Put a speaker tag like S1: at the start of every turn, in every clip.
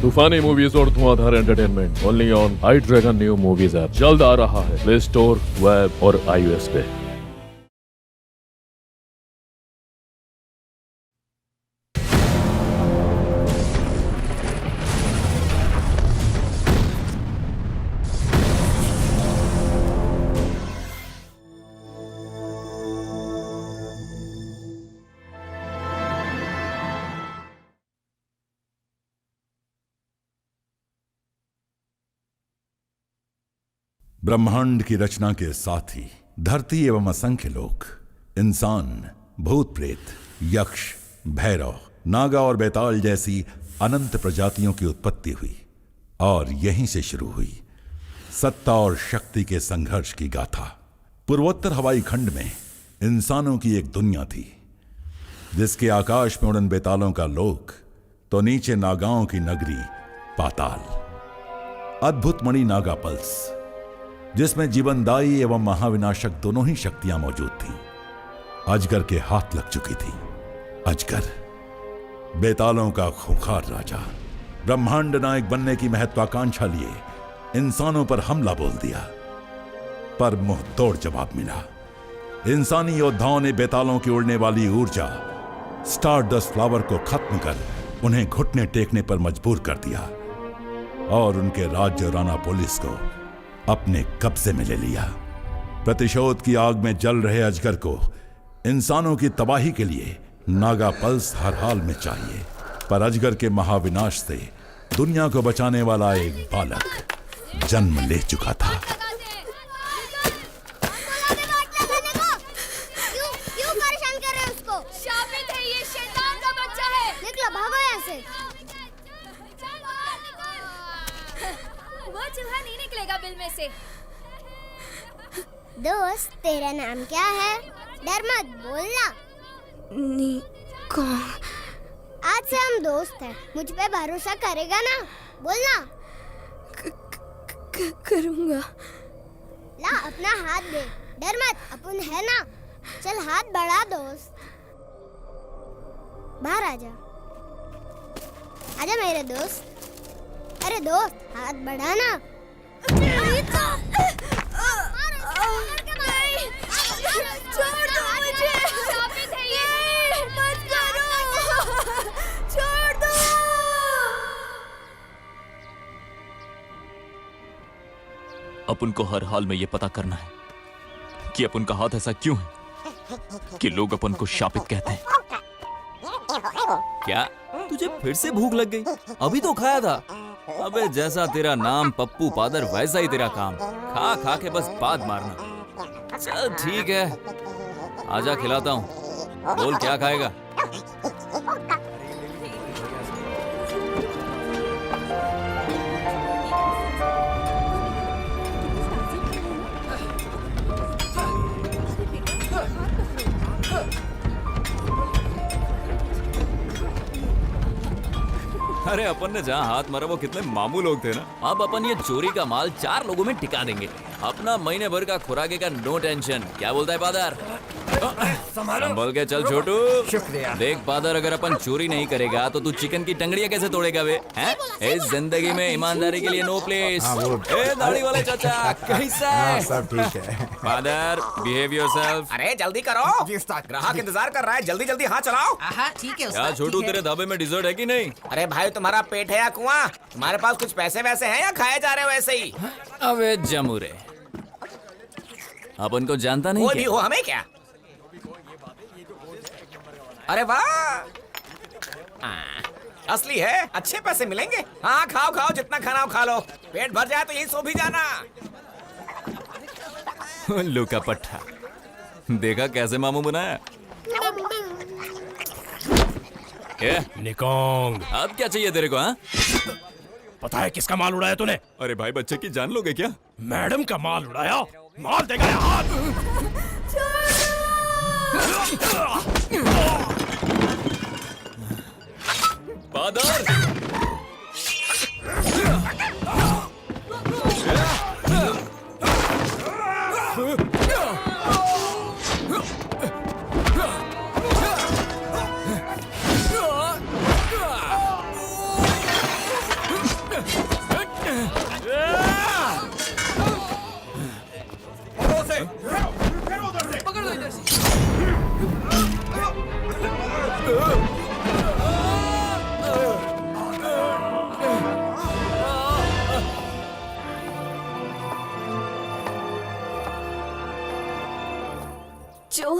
S1: तूफानी मूवीज और धुआंधार entertainment only on I dragon new movies app जल्द आ रहा है प्ले स्टोर, वेब और iOS पे।
S2: ब्रह्मांड की रचना के साथ ही धरती एवं असंख्य लोग, इंसान, भूत प्रेत, यक्ष, भैरव, नागा और बेताल जैसी अनंत प्रजातियों की उत्पत्ति हुई और यहीं से शुरू हुई सत्ता और शक्ति के संघर्ष की गाथा। पूर्वोत्तर हवाई खंड में इंसानों की एक दुनिया थी जिसके आकाश में उड़न बेतालों का लोक तो नीचे नागाओं की नगरी पाताल। अद्भुत मणि नागा पल्स जिसमें जीवनदायी एवं महाविनाशक दोनों ही शक्तियां मौजूद थीं, अजगर के हाथ लग चुकी थी। अजगर, बेतालों का खूंखार राजा, ब्रह्मांड नायक बनने की महत्वाकांक्षा लिए इंसानों पर हमला बोल दिया, पर मुंह तोड़ जवाब मिला। इंसानी योद्धाओं ने बेतालों की उड़ने वाली ऊर्जा स्टारडस्ट फ्लावर को खत्म कर उन्हें घुटने टेकने पर मजबूर कर दिया और उनके राज्य राना पुलिस को अपने कब्जे में ले लिया। प्रतिशोध की आग में जल रहे अजगर को इंसानों की तबाही के लिए नागा पल्स हर हाल में चाहिए, पर अजगर के महाविनाश से दुनिया को बचाने वाला एक बालक जन्म ले चुका था।
S3: क्यों परेशान कर रहे हो उसको? शापित है, ये शैतान का बच्चा है। निकलो, भागो यहाँ से। वो चूहा नहीं निकलेगा बिल में से। दोस्त, तेरा नाम क्या है? डर मत, बोलना। आज से हम दोस्त हैं। मुझ पे भरोसा करेगा ना? बोलना।
S4: करूंगा।
S3: ला, अपना हाथ दे। डर मत, अपन है ना। चल हाथ बढ़ा दोस्त। बाहर आजा। आजा मेरे दोस्त। अरे दोस्त, हाथ बढ़ा ना।
S4: छोड़ दो मुझे। शापित है ये। मत करो। छोड़ दो।
S5: अपन को हर हाल में ये पता करना है कि अपन का हाथ ऐसा क्यों है कि लोग अपन को शापित कहते हैं।
S6: क्या तुझे फिर से भूख लग गई? अभी तो खाया था। अबे जैसा तेरा नाम पप्पू पादर वैसा ही तेरा काम, खा खा के बस पाद मारना। चल ठीक है, आजा खिलाता हूँ। बोल क्या खाएगा? अरे अपन ने जहाँ हाथ मारा वो कितने मामू लोग थे ना। अब अपन ये चोरी का माल 4 लोगों में टिका देंगे। अपना महीने भर का खुराके का नो टेंशन। क्या बोलता है पादर? संभल के चल छोटू।
S7: शुक्रिया।
S6: देख पादर, अगर अपन चोरी नहीं करेगा तो तू चिकन की टंगड़ियाँ कैसे तोड़ेगा वे? हैं? इस जिंदगी में ईमानदारी के लिए नो प्लेस। ए दाढ़ी वाले चाचा, कैसा है?
S7: सब ठीक है।
S6: Father, behave yourself.
S8: अरे जल्दी करो, ग्राहक इंतजार कर रहा है। जल्दी जल्दी हाँ चलाओ।
S7: ठीक है।
S6: क्या छोटू, तेरे ढाबे में डिजर्ट है कि नहीं?
S8: अरे भाई, तुम्हारा पेट है या कुआं? तुम्हारे पास कुछ पैसे वैसे हैं या खाए जा रहे हो ऐसे ही?
S6: अबे जमुरे, अपन को जानता नहीं
S8: कोई भी हो, हमें क्या? अरे वाह, असली है, अच्छे पैसे मिलेंगे। हाँ खाओ खाओ, जितना खाना हो खा लो। पेट भर जाए तो यहीं सो भी जाना।
S6: उल्लू का पट्टा, देखा कैसे मामू बनाया?
S9: निकोंग,
S6: अब क्या चाहिए तेरे को? हाँ,
S9: पता है किसका माल उड़ाया तूने?
S6: अरे भाई, बच्चे की जान लोगे क्या?
S9: मैडम का माल उड़ाया, मार देगा ये हाथ।
S6: फादर,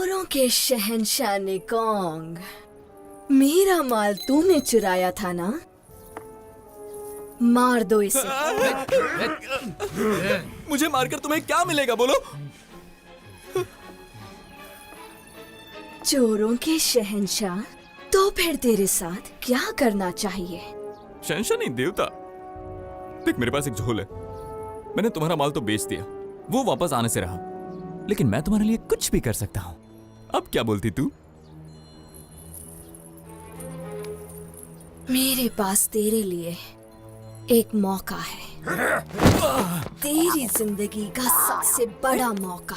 S4: चोरों के शहंशाह निकोंग, मेरा माल तूने चुराया था ना? मार दो इसे।
S6: मुझे मारकर तुम्हें क्या मिलेगा बोलो?
S4: चोरों के शहंशाह, तो फिर तेरे साथ क्या करना चाहिए?
S6: शहंशाह नहीं, देवता। देख, मेरे पास एक झोल है। मैंने तुम्हारा माल तो बेच दिया, वो वापस आने से रहा, लेकिन मैं तुम्हारे लिए कुछ भी कर सकता हूं। अब क्या बोलती तू?
S4: मेरे पास तेरे लिए एक मौका है, तेरी जिंदगी का सबसे बड़ा मौका।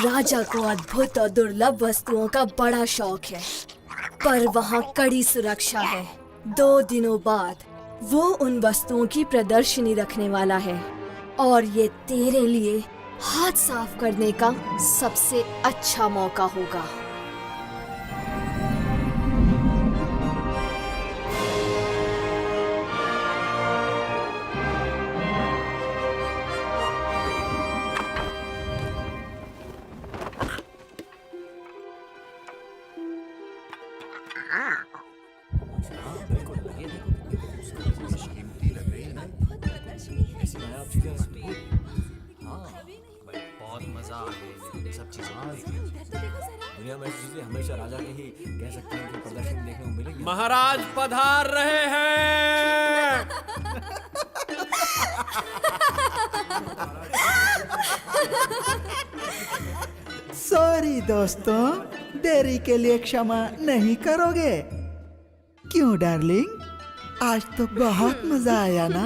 S4: राजा को अद्भुत और दुर्लभ वस्तुओं का बड़ा शौक है, पर वहाँ कड़ी सुरक्षा है। 2 दिनों बाद वो उन वस्तुओं की प्रदर्शनी रखने वाला है, और ये तेरे लिए हाथ साफ करने का सबसे अच्छा मौका होगा।
S7: बहुत मजा आ गया सब चीजें। दुनिया में ऐसी चीजें हमेशा राजा के ही कह सकते हैं कि प्रदर्शन देखने को मिलेंगे।
S9: महाराज पधार रहे हैं।
S10: सॉरी दोस्तों, देरी के लिए क्षमा नहीं करोगे? क्यों डार्लिंग, आज तो बहुत मजा आया ना?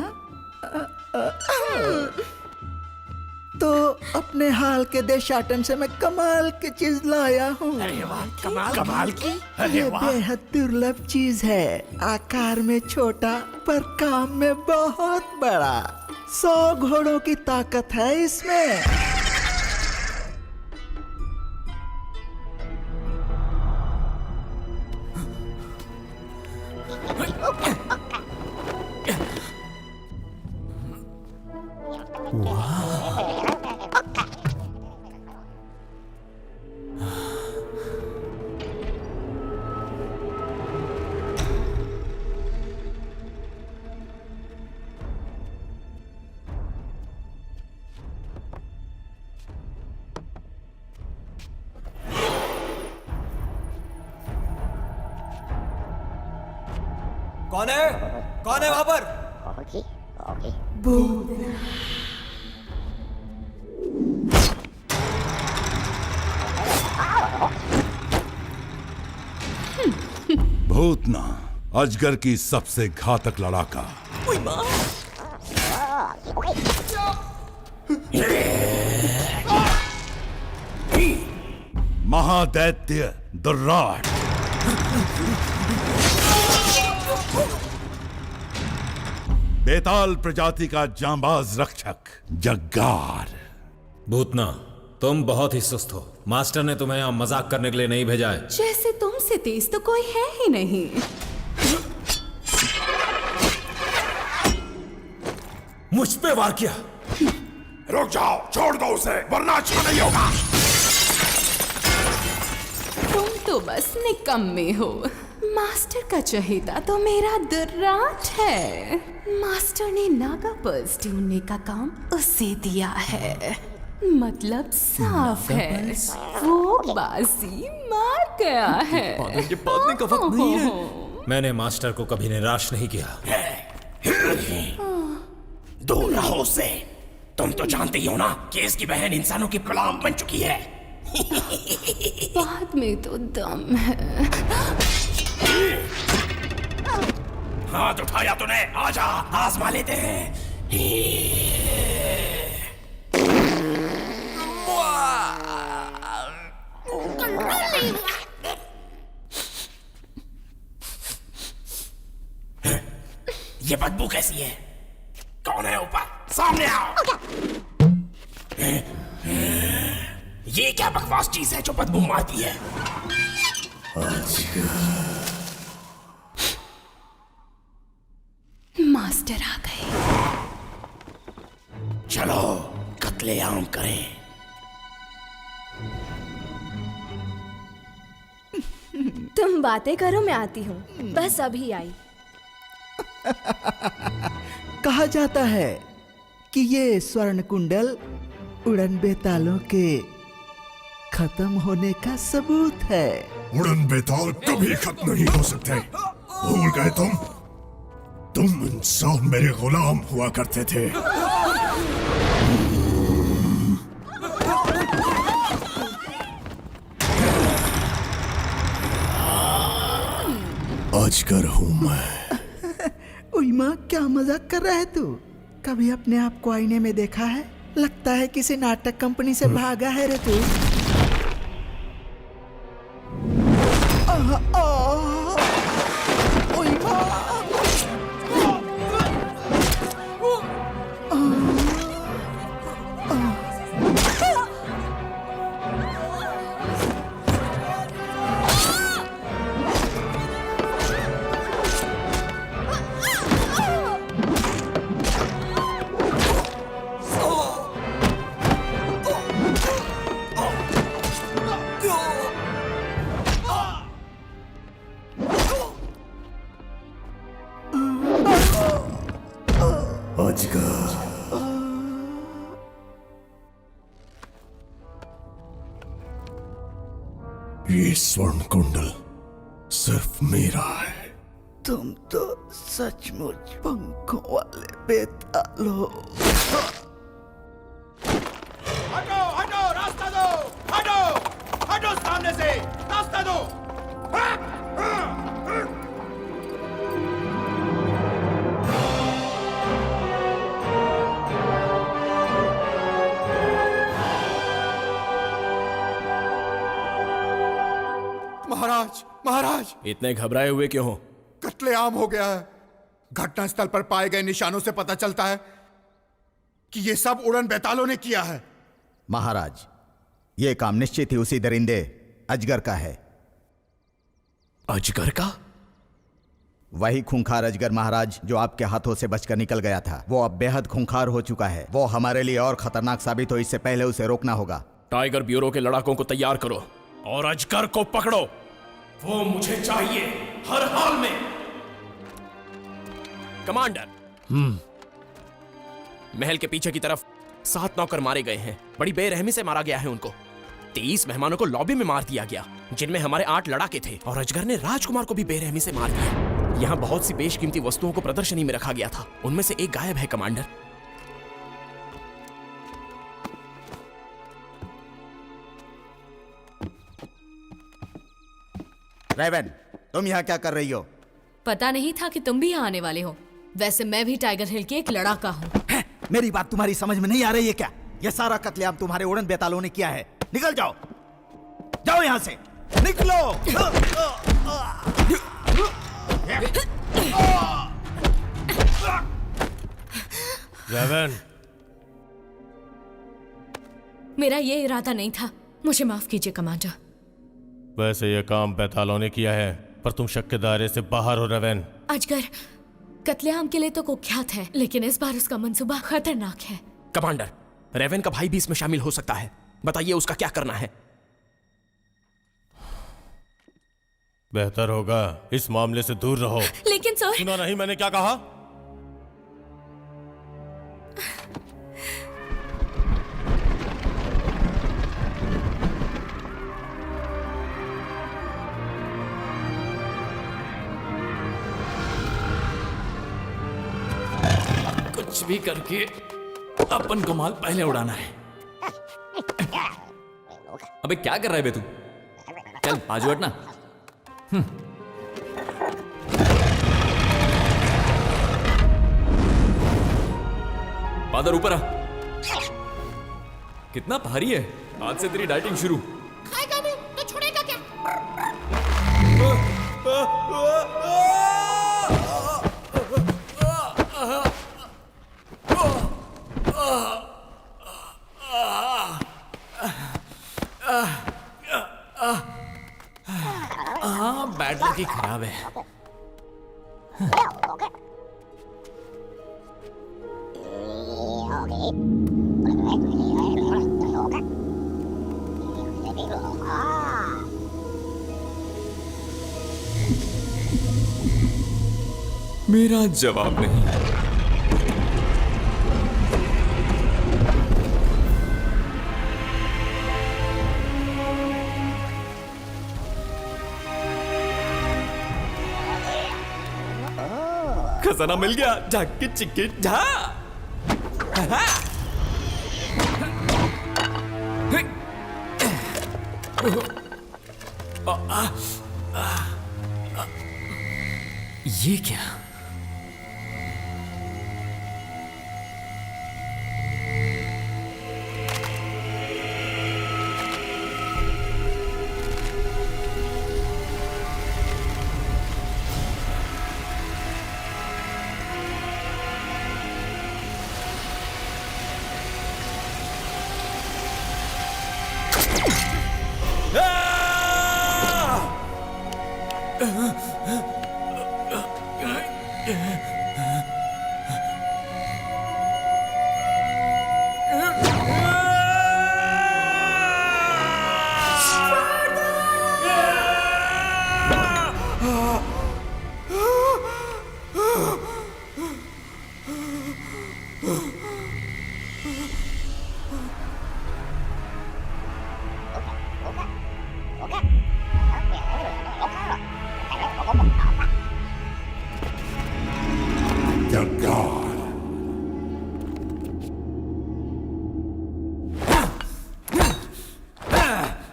S10: तो अपने हाल के देशाटन से मैं कमाल की चीज लाया हूँ।
S9: कमाल की?
S10: ये बेहद दुर्लभ चीज है, आकार में छोटा पर काम में बहुत बड़ा। 100 घोड़ों की ताकत है इसमें।
S7: कौन है? कौन है वहां पर?
S2: भूतना, अजगर की सबसे घातक लड़ाका। महादैत्य दुर्राट। बेताल प्रजाति का जांबाज रक्षक जग्गार।
S11: भूतना, तुम बहुत ही सुस्त हो। मास्टर ने तुम्हें यहाँ मजाक करने के लिए नहीं भेजा है।
S4: जैसे तुमसे तेज तो कोई है ही नहीं।
S11: मुझ पे वार किया।
S9: रुक जाओ, छोड़ दो उसे, वरना अच्छा नहीं होगा।
S4: तुम तो बस निकम्मे हो। मास्टर का चहेता तो मेरा दुर्राट है। मास्टर ने नागा पर्स ढूंढने का काम उसे दिया है, मतलब साफ है, वो बाजी मार गया है।
S6: ये बात का वक्त नहीं है।
S11: मैंने मास्टर को कभी निराश नहीं किया।
S9: दूर रहो उससे। तुम तो जानते ही हो ना कि इसकी बहन इंसानों की गुलाम बन चुकी है।
S4: बाद में तो दम है।
S9: हाथ उठाया तूने, आजा आजमा लेते हैं। ये बदबू कैसी है? कौन है ऊपर? सामने आओ। ये क्या बकवास चीज है जो बदबू मारती है?
S4: मास्टर आ गए।
S9: चलो कत्लेआम करें।
S4: तुम बातें करो, मैं आती हूँ। बस अभी आई।
S10: कहा जाता है कि ये स्वर्ण कुंडल उड़न बेतालों के खत्म होने का सबूत है।
S9: उड़न बेताल कभी खत्म नहीं हो सकते। भूल गए तुम इंसान मेरे गुलाम हुआ करते थे। अजगर हूं मैं।
S10: उई माँ, क्या मजाक कर रहा है तू? कभी अपने आप को आईने में देखा है? लगता है किसी नाटक कंपनी से भागा है रे तू। उई माँ।
S9: ये स्वर्ण कुंडल सिर्फ मेरा है।
S10: तुम तो सचमुच पंखों वाले बेताल हो।
S12: हटो हटो, रास्ता दो। हटो हटो, सामने से रास्ता दो।
S13: महाराज, महाराज,
S7: इतने घबराए हुए क्यों हो?
S13: कत्लेआम हो गया है। घटनास्थल पर पाए गए निशानों से पता चलता है कि ये सब उड़न बेतालों ने किया है।
S14: महाराज, ये काम निश्चित ही उसी दरिंदे अजगर का है।
S7: अजगर का?
S14: वही खूंखार अजगर महाराज जो आपके हाथों से बचकर निकल गया था। वो अब बेहद खूंखार हो चुका है। वो हमारे लिए और खतरनाक साबित हो, इससे पहले उसे रोकना होगा।
S7: टाइगर ब्यूरो के लड़ाकों को तैयार करो और अजगर को पकड़ो।
S9: वो मुझे चाहिए हर हाल में।
S7: कमांडर, महल के पीछे की तरफ 7 नौकर मारे गए हैं। बड़ी बेरहमी से मारा गया है उनको। 30 मेहमानों को लॉबी में मार दिया गया, जिनमें हमारे 8 लड़ाके थे। और अजगर ने राजकुमार को भी बेरहमी से मार दिया। यहाँ बहुत सी बेशकीमती वस्तुओं को प्रदर्शनी में रखा गया था। उनमें से एक गायब है कमांडर।
S14: रेवन, तुम यहाँ क्या कर रही हो?
S15: पता नहीं था कि तुम भी यहाँ आने वाले हो। वैसे मैं भी टाइगर हिल की एक लड़ाका हूँ।
S14: मेरी बात तुम्हारी समझ में नहीं आ रही है क्या? ये सारा कत्लेआम तुम्हारे उड़न बेतालों ने किया है। निकल जाओ, जाओ यहाँ से, निकलो।
S11: रेवन,
S15: मेरा ये इरादा नहीं था, मुझे माफ कीजिए कमांडर।
S11: वैसे ये काम बेतालों ने किया है, पर तुम शक के दायरे से बाहर हो रेवन।
S15: अजगर कत्लेआम के लिए तो कुख्यात है, लेकिन इस बार उसका मंसूबा खतरनाक है।
S7: कमांडर, रेवन का भाई भी इसमें शामिल हो सकता है। बताइए उसका क्या करना है?
S11: बेहतर होगा इस मामले से दूर रहो।
S15: लेकिन सर,
S11: सुना नहीं मैंने क्या कहा?
S6: कुछ भी करके अपन को माल पहले उड़ाना है। अबे क्या कर रहा है बे तू? चल बाजू हटना। पादर ऊपर आ। कितना भारी है। आज से तेरी डाइटिंग शुरू।
S3: खाएगा भी तो छोड़ेगा क्या?
S6: बैटरी की खराब है। मेरा जवाब नहीं। खजाना मिल गया। झाकी चिक्की झा। ये क्या?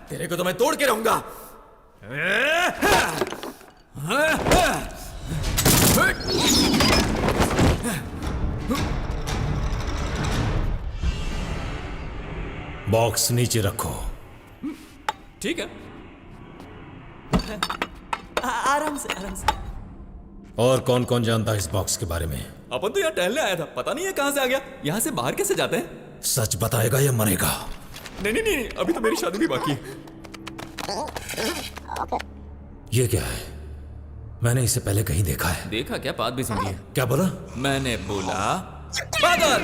S6: तेरे को तो मैं तोड़ के रहूंगा।
S11: बॉक्स नीचे रखो।
S6: ठीक है। आराम से आराम से।
S11: और कौन कौन जानता है इस बॉक्स के बारे में?
S6: अपन तो यहाँ टहलने आया था, पता नहीं है कहां से आ गया। यहाँ से बाहर कैसे जाते हैं?
S11: सच बताएगा या मरेगा?
S6: नहीं नहीं नहीं, अभी तो मेरी शादी भी बाकी है।
S11: ये क्या है? मैंने इसे पहले कहीं देखा है।
S6: देखा क्या? बात भी सुनी है।
S11: क्या बोला?
S6: मैंने बोला बादल।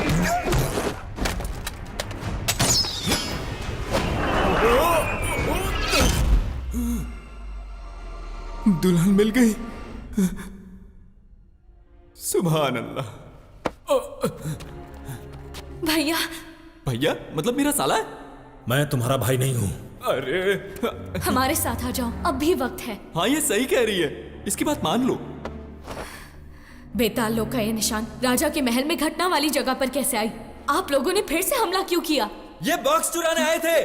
S6: दुल्हन मिल गई। सुभान अल्लाह।
S15: भैया।
S6: भैया मतलब मेरा साला है?
S11: मैं तुम्हारा भाई नहीं हूं।
S6: अरे
S15: हमारे साथ आ जाओ, अब भी वक्त है।
S6: हाँ ये सही कह रही है, इसकी बात मान लो।
S15: बेताल लोग का ये निशान राजा के महल में घटना वाली जगह पर कैसे आई? आप लोगों ने फिर से हमला क्यों किया?
S6: ये बॉक्स चुराने आए थे।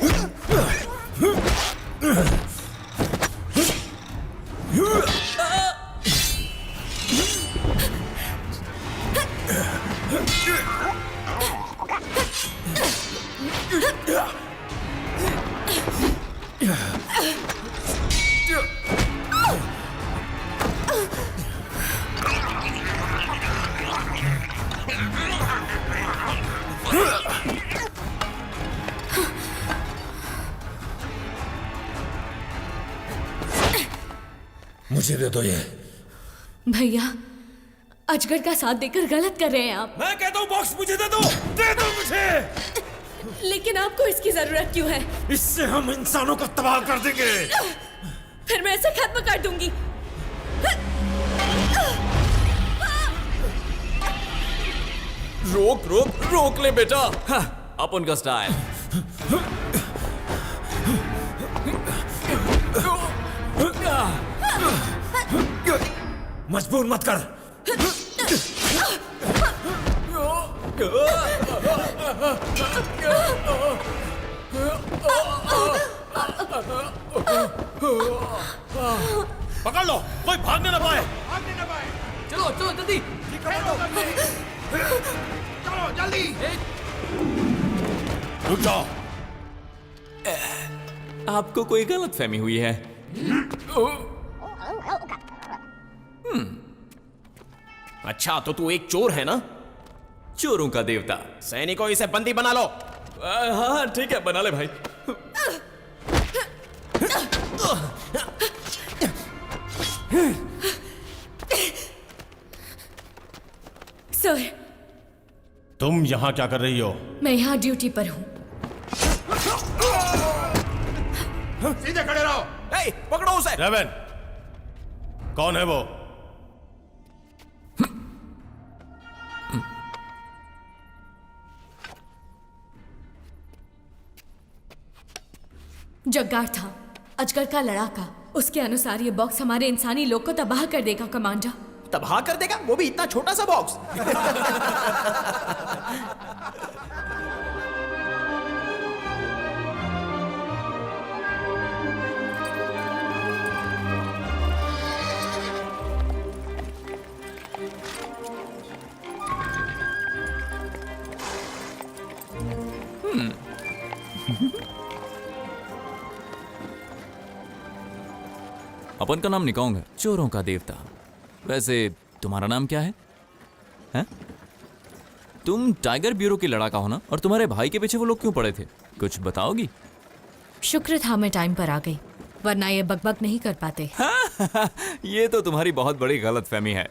S11: मुझे दे दो ये।
S15: भैया, अजगर का साथ देकर गलत कर रहे हैं आप।
S6: मैं कहता हूँ बॉक्स मुझे दे दो मुझे।
S15: लेकिन आपको इसकी जरूरत क्यों है?
S11: इससे हम इंसानों को तबाह कर देंगे।
S15: फिर मैं इसे खत्म कर दूंगी।
S6: रोक रोक रोक ले बेटा। हाँ, अपन का स्टाइल।
S11: मजबूर मत कर।
S12: पकड़ लो, कोई भागने ना पाए।
S6: चलो चलो जल्दी।
S12: चलो जल्दी।
S11: रुक जाओ।
S6: आपको कोई गलत फहमी हुई है।
S7: अच्छा तो तू एक चोर है ना?
S6: चोरों का देवता।
S7: सैनिकों इसे बंदी बना लो।
S6: हाँ ठीक है, बना ले भाई।
S15: सर,
S12: तुम यहाँ क्या कर रही हो?
S15: मैं यहाँ ड्यूटी पर हूँ।
S12: सीधे खड़े रहो।
S7: पकड़ो उसे।
S12: रेवन, कौन है वो?
S15: जग्गार था, अजगर का लड़ाका। उसके अनुसार ये बॉक्स हमारे इंसानी लोग को तबाह कर देगा कमांडर।
S7: तबाह कर देगा? वो भी इतना छोटा सा बॉक्स?
S6: अपन का नाम निकाऊंग है, चोरों का देवता। वैसे तुम्हारा नाम क्या है? हैं? तुम टाइगर ब्यूरो की लड़ाका हो ना? और तुम्हारे भाई के पीछे वो लोग क्यों पड़े थे? कुछ बताओगी?
S15: शुक्र था मैं टाइम पर आ गई, वरना ये बकबक नहीं कर पाते।
S6: ये तो तुम्हारी बहुत बड़ी गलतफहमी है।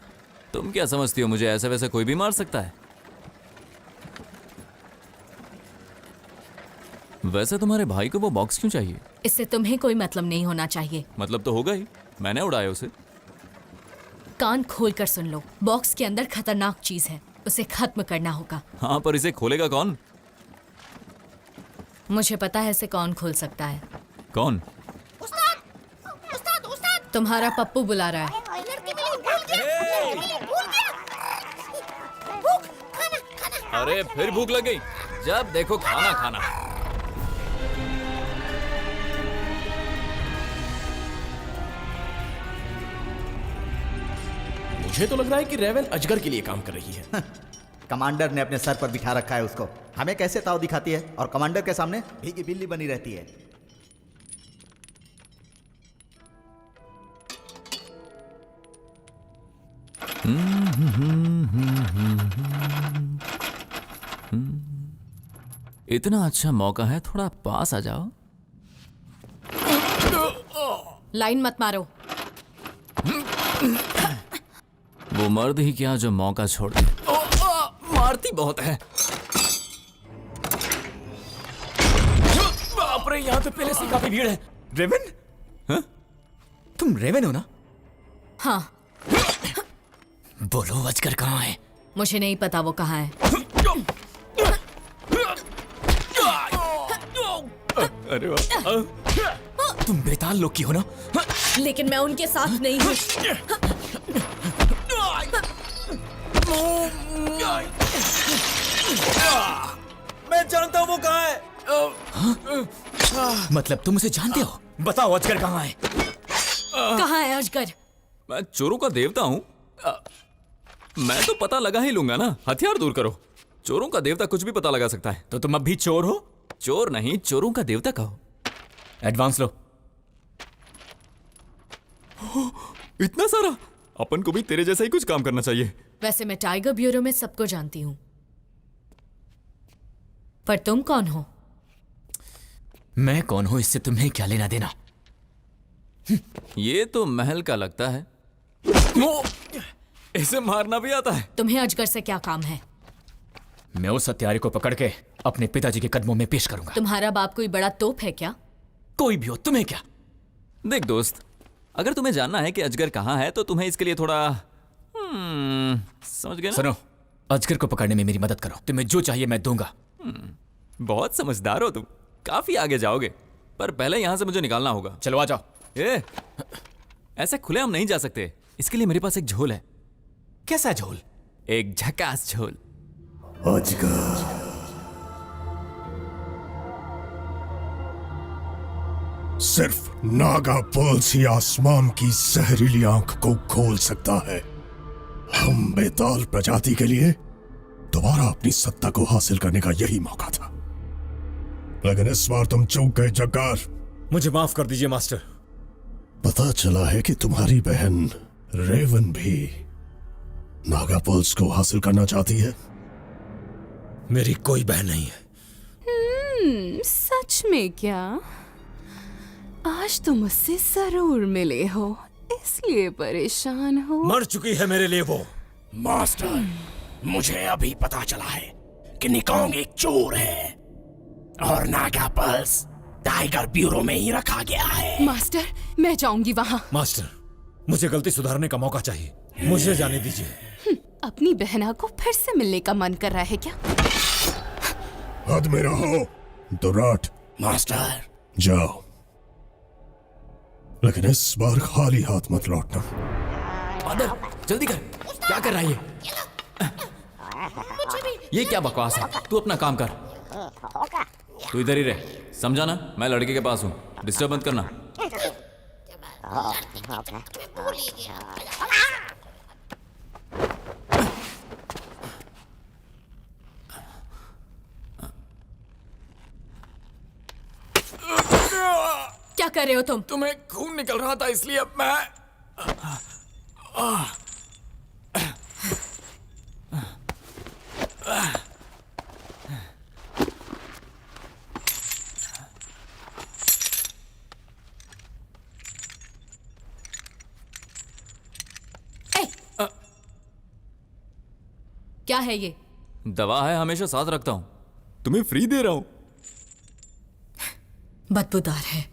S6: तुम क्या समझती हो मुझे ऐसे वैसे कोई भी मार सकता है? वैसे तुम्हारे भाई को वो बॉक्स क्यों चाहिए?
S15: इससे तुम्हें कोई मतलब नहीं होना चाहिए।
S6: मतलब तो होगा ही, मैंने उड़ाया उसे।
S15: कान खोल कर सुन लो, बॉक्स के अंदर खतरनाक चीज है, उसे खत्म करना होगा।
S6: हाँ, पर इसे खोलेगा कौन?
S15: मुझे पता है इसे कौन खोल सकता है।
S6: कौन?
S3: उस्ताद
S15: तुम्हारा पप्पू बुला रहा है।
S3: लड़की मिली, भूल गया। भूख, खाना।
S6: अरे फिर भूख लग गई? जब देखो खाना खाना।
S7: मुझे तो लग रहा है कि रेवन अजगर के लिए काम कर रही है।
S14: कमांडर ने अपने सर पर बिठा रखा है उसको। हमें कैसे ताव दिखाती है और कमांडर के सामने भीगी बिल्ली बनी रहती है।
S6: इतना अच्छा मौका है, थोड़ा पास आ जाओ।
S15: लाइन मत मारो।
S6: वो मर्द ही क्या जो मौका छोड़ दे। मारती बहुत है।
S7: बाप रे, यहाँ तो पहले से काफी भीड़ है। रेवन? हाँ? तुम रेवन हो ना?
S15: हाँ।
S7: बोलो अजगर कहाँ है?
S15: मुझे नहीं पता वो कहाँ है।
S7: अरे वाह, तुम बेताल लोग की हो ना?
S15: लेकिन मैं उनके साथ नहीं हूँ।
S7: मैं जानता हूँ वो कहाँ है। मतलब तुम उसे जानते हो? बताओ अजगर कहाँ है?
S15: कहाँ है अजगर?
S6: मैं चोरों का देवता हूँ। मैं तो पता लगा ही लूंगा ना। हथियार दूर करो। चोरों का देवता कुछ भी पता लगा सकता है।
S7: तो तुम अब भी चोर हो?
S6: चोर नहीं, चोरों का देवता कहो।
S7: एडवांस लो।
S6: इतना सारा? अपन को भी तेरे जैसा ही कुछ काम करना चाहिए।
S15: वैसे मैं टाइगर ब्यूरो में सबको जानती हूँ, पर तुम कौन हो?
S7: मैं कौन हूं इससे तुम्हें क्या लेना देना?
S6: ये तो महल का लगता है। इसे मारना भी आता है।
S15: तुम्हें अजगर से क्या काम है?
S7: मैं उस हत्यारे को पकड़ के अपने पिताजी के कदमों में पेश करूंगा।
S15: तुम्हारा बाप कोई बड़ा तोप है क्या?
S7: कोई भी हो, तुम्हें क्या?
S6: देख दोस्त, अगर तुम्हें जानना है कि अजगर कहाँ है तो तुम्हें इसके लिए थोड़ा समझ गए ना?
S7: सुनो, अजगर को पकड़ने में मेरी मदद करो। तुम्हें जो चाहिए मैं दूंगा।
S6: बहुत समझदार हो तुम। काफी आगे जाओगे, पर पहले यहाँ से मुझे निकालना होगा।
S7: चलो आ जाओ।
S6: ऐसे खुले हम नहीं जा सकते। इसके लिए मेरे पास एक झोल है।
S7: कैसा झोल?
S6: एक झकास झोल।
S9: अजगर, सिर्फ नागा पल्स ही आसमान की जहरीली आंख को खोल सकता है। हम बेताल प्रजाति के लिए दोबारा अपनी सत्ता को हासिल करने का यही मौका था, लेकिन इस बार तुम चूक गए जग्गार।
S11: मुझे माफ कर दीजिए मास्टर।
S9: पता चला है कि तुम्हारी बहन रेवन भी नागा पल्स को हासिल करना चाहती है।
S11: मेरी कोई बहन नहीं है।
S16: सच में क्या? आज तुम मुझसे जरूर मिले हो, इसलिए परेशान हो।
S11: मर चुकी है मेरे लिए वो।
S12: मास्टर, मुझे अभी पता चला है कि निकोंग एक चोर है और नागा पल्स टाइगर ब्यूरो में ही रखा गया है।
S16: मास्टर, मैं जाऊंगी वहाँ।
S11: मास्टर, मुझे गलती सुधारने का मौका चाहिए। मुझे जाने दीजिए।
S16: अपनी बहना को फिर से मिलने का मन कर रहा है क्या?
S9: हद में रहो दुराट।
S12: मास्टर,
S9: जाओ लेकिन इस बार खाली हाथ मत लौटना।
S6: फादर जल्दी कर, क्या कर रहा है ये क्या बकवास है? तू अपना काम कर। तू इधर ही रह, समझा ना? मैं लड़के के पास हूँ, डिस्टर्ब मत करना।
S15: क्या कर रहे हो तुम?
S6: तुम्हें खून निकल रहा था इसलिए अब मैं
S15: क्या है ये?
S6: दवा है, हमेशा साथ रखता हूं, तुम्हें फ्री दे रहा हूं।
S15: बदबूदार है।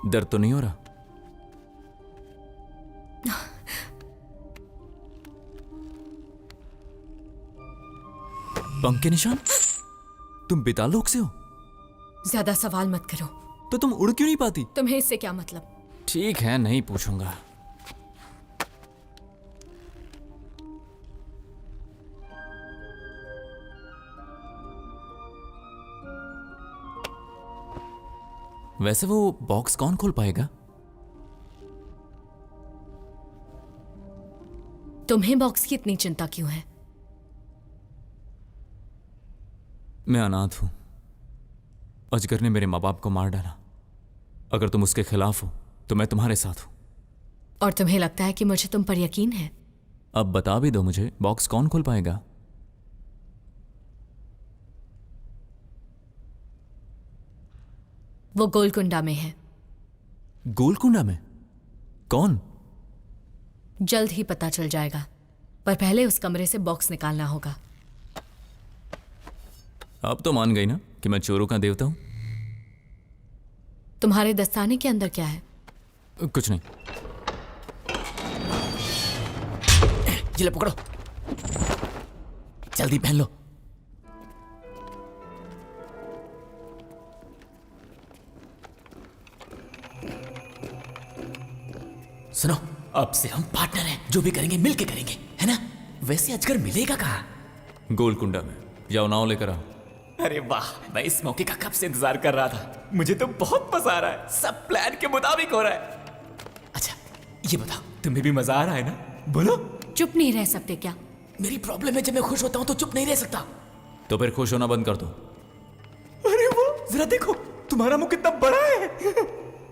S6: दर्द तो नहीं हो रहा? पंख के निशान? तुम बेतालोक से हो?
S15: ज्यादा सवाल मत करो।
S6: तो तुम उड़ क्यों नहीं पाती?
S15: तुम्हें इससे क्या मतलब?
S6: ठीक है, नहीं पूछूंगा। वैसे वो बॉक्स कौन खोल पाएगा?
S15: तुम्हें बॉक्स की इतनी चिंता क्यों है?
S6: मैं अनाथ हूं। अजगर ने मेरे माँ बाप को मार डाला। अगर तुम उसके खिलाफ हो तो मैं तुम्हारे साथ हूं।
S15: और तुम्हें लगता है कि मुझे तुम पर यकीन है?
S6: अब बता भी दो मुझे, बॉक्स कौन खोल पाएगा?
S15: वो गोलकुंडा में है।
S6: गोलकुंडा में? कौन?
S15: जल्द ही पता चल जाएगा, पर पहले उस कमरे से बॉक्स निकालना होगा।
S6: अब तो मान गई ना कि मैं चोरों का देवता हूं?
S15: तुम्हारे दस्ताने के अंदर क्या है?
S6: कुछ नहीं।
S7: ये ले पकड़ो, जल्दी पहन लो। सुनो, अब से हम पार्टनर हैं, जो भी करेंगे मिलके करेंगे, है ना? वैसे अजगर मिलेगा कहाँ?
S6: गोलकुंडा में। जाओ नाव लेकर आओ।
S7: अरे वाह, मैं इस मौके का कब से इंतजार कर रहा था। मुझे तो बहुत मजा आ रहा है, सब प्लान के मुताबिक हो रहा है। अच्छा ये बताओ, तुम्हें भी मजा आ रहा है ना? बोलो।
S15: चुप नहीं रह सकते क्या?
S7: मेरी प्रॉब्लम है, जब मैं खुश होता हूँ तो चुप नहीं रह सकता।
S6: तो फिर खुश होना बंद कर दो।
S7: अरे वो जरा देखो, तुम्हारा मुंह कितना बड़ा है।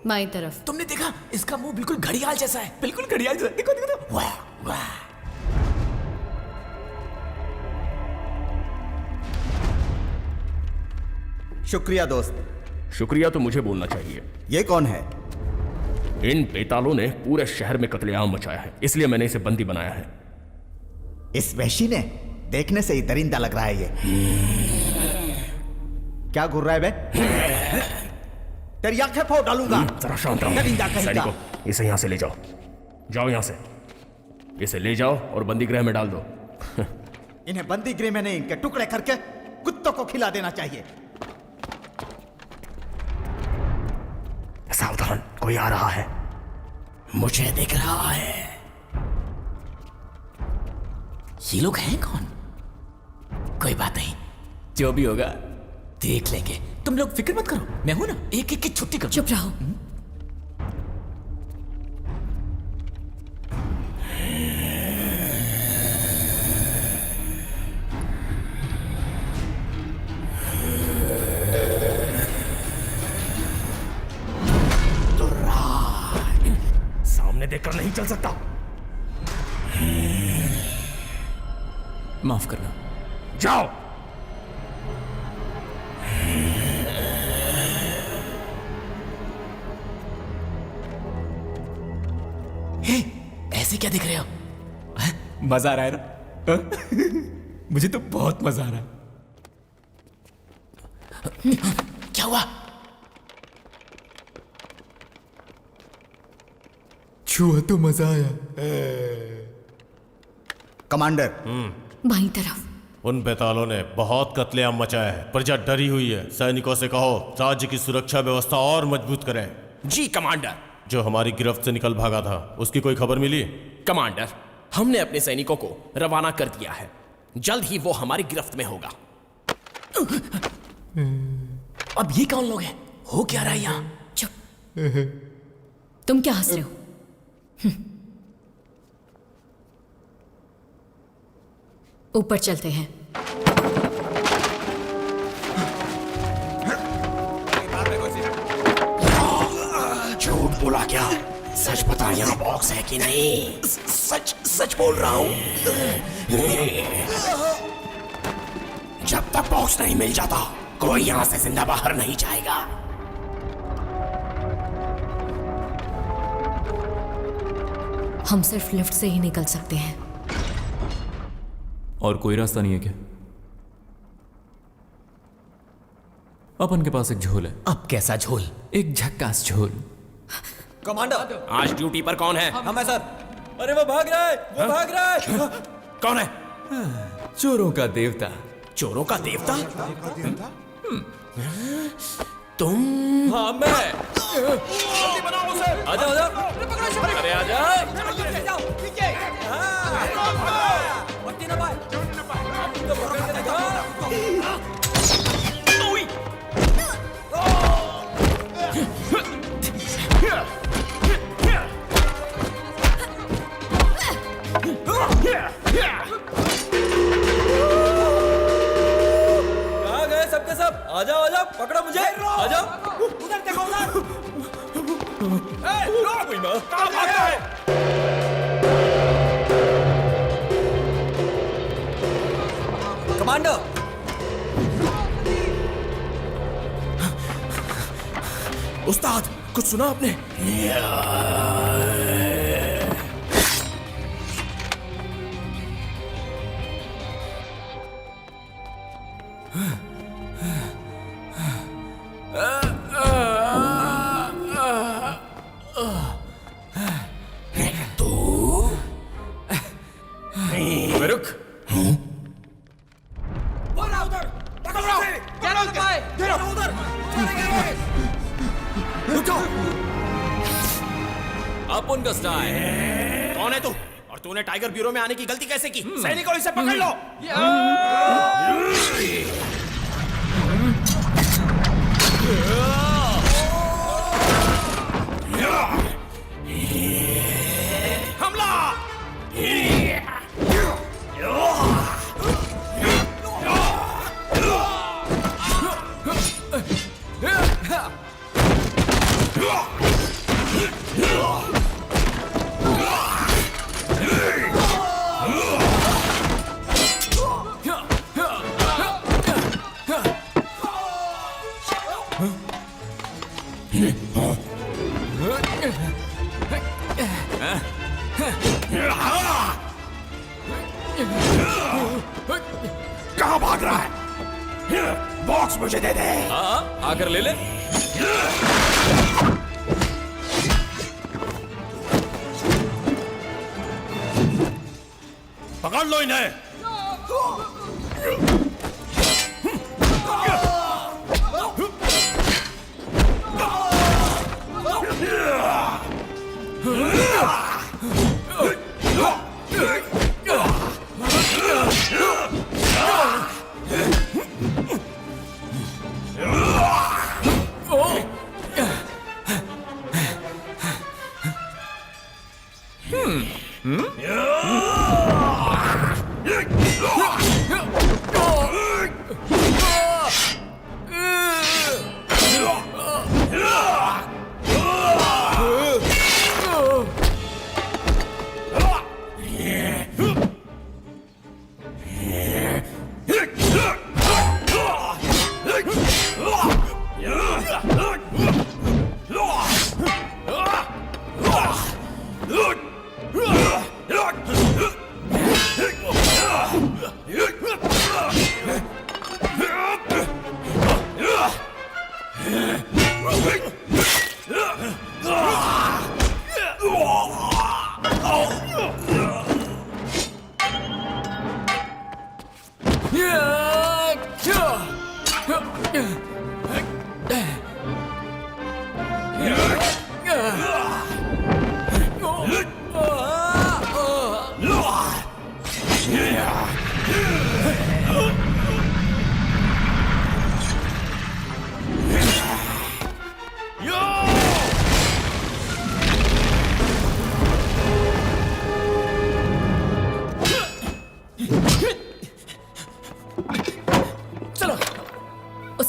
S15: बाईं तरफ।
S7: तुमने देखा? इसका मुंह बिल्कुल घड़ियाल जैसा है, बिल्कुल घड़ियाल जैसा। देखो देखो, देखो। वाह वाह।
S14: शुक्रिया दोस्त।
S12: शुक्रिया तो मुझे बोलना चाहिए।
S14: ये कौन है?
S12: इन बेतालों ने पूरे शहर में कत्लेआम मचाया है, इसलिए मैंने इसे बंदी बनाया है।
S14: इस वैशी ने? देखने से ही दरिंदा लग रहा है ये। क्या घूर रहा है बे? तेरी आंखें फोड़ डालूंगा।
S12: जरा शांत रहो।
S14: दरिंदा कहीं का।
S12: सैनिकों, इसे यहां से ले जाओ। जाओ यहां से, इसे ले जाओ और बंदी गृह में डाल दो।
S14: इन्हें बंदी गृह में नहीं, इनके टुकड़े करके कुत्तों को खिला देना चाहिए।
S12: सावधान, कोई आ रहा है।
S7: मुझे दिख रहा है। ये लोग हैं कौन? कोई बात नहीं, जो भी होगा देख लेंगे। तुम लोग फिक्र मत करो, मैं हूं ना, एक एक की छुट्टी करो।
S15: चुप रहो।
S12: सामने देखकर नहीं चल सकता।
S6: माफ करना।
S12: जाओ।
S7: हे, ऐसे क्या दिख रहे हो? मजा आ रहा है ना? मुझे तो बहुत मजा आ रहा है। क्या हुआ?
S9: छुआ तो मजा आया।
S14: कमांडर
S15: बाईं तरफ।
S17: उन बेतालों ने बहुत कत्लेआम मचाया है, प्रजा डरी हुई है। सैनिकों से कहो राज्य की सुरक्षा व्यवस्था और मजबूत करें।
S7: जी कमांडर।
S17: जो हमारी गिरफ्त से निकल भागा था उसकी कोई खबर मिली?
S7: कमांडर, हमने अपने सैनिकों को रवाना कर दिया है। जल्द ही वो हमारी गिरफ्त में होगा।
S12: अब ये कौन लोग हैं? हो क्या रहा है यहाँ?
S15: तुम क्या हंस रहे हो? ऊपर चलते हैं।
S12: झूठ बोला क्या? सच बता, यहाँ बॉक्स है कि नहीं? सच सच बोल रहा हूँ। जब तक बॉक्स नहीं मिल जाता कोई यहाँ से जिंदा बाहर नहीं जाएगा।
S15: हम सिर्फ लिफ्ट से ही निकल सकते हैं।
S5: और कोई रास्ता नहीं है क्या? अपन के पास एक झोल है।
S12: अब कैसा झोल?
S5: एक झक्कास झोल।
S6: कमांडर,
S7: आज ड्यूटी पर कौन है?
S6: हम है सर। अरे वो भाग रहा है, वो भाग रहा है।
S7: कौन है?
S5: चोरों का देवता।
S7: चोरों का देवता? तुम?
S6: हाँ मैं। जल्दी बनाओ उसे। आजा आजा। अरे आजा। कहाँ गए सबके सब? आजा आजा, पकड़ो मुझे। आजा।
S8: उधर देखो, उधर।
S6: कोई माँ कहाँ भाग रहा है? कमांडर,
S7: उस्ताद, कुछ सुना आपने?
S6: रुक। आप उनका स्टाइल।
S7: कौन है तू? और तूने टाइगर ब्यूरो में आने की गलती कैसे की? सैनिकों, इसे पकड़ लो। हमला!
S12: कहाँ भाग रहा है? बॉक्स मुझे दे दे।
S6: हाँ, आकर ले ले।
S17: पकड़ लो इन्हें।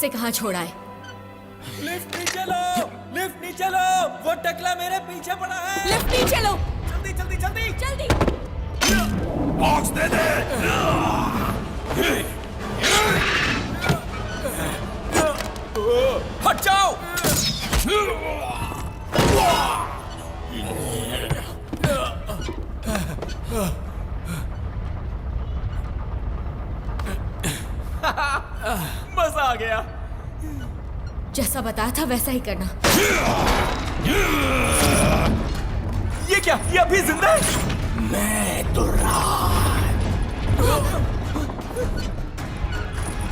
S15: इसे कहाँ छोड़ा है?
S6: लिफ्ट नीचे लो, लिफ्ट नीचे लो, वो टकला मेरे पीछे पड़ा है।
S15: लिफ्ट नीचे लो,
S6: जल्दी जल्दी जल्दी
S15: जल्दी।
S12: बॉक्स दे दे।
S6: हट जाओ। मजा आ गया।
S15: जैसा बताया था वैसा ही करना।
S6: ये क्या? ये अभी जिंदा है?
S12: मैं दुर्रा।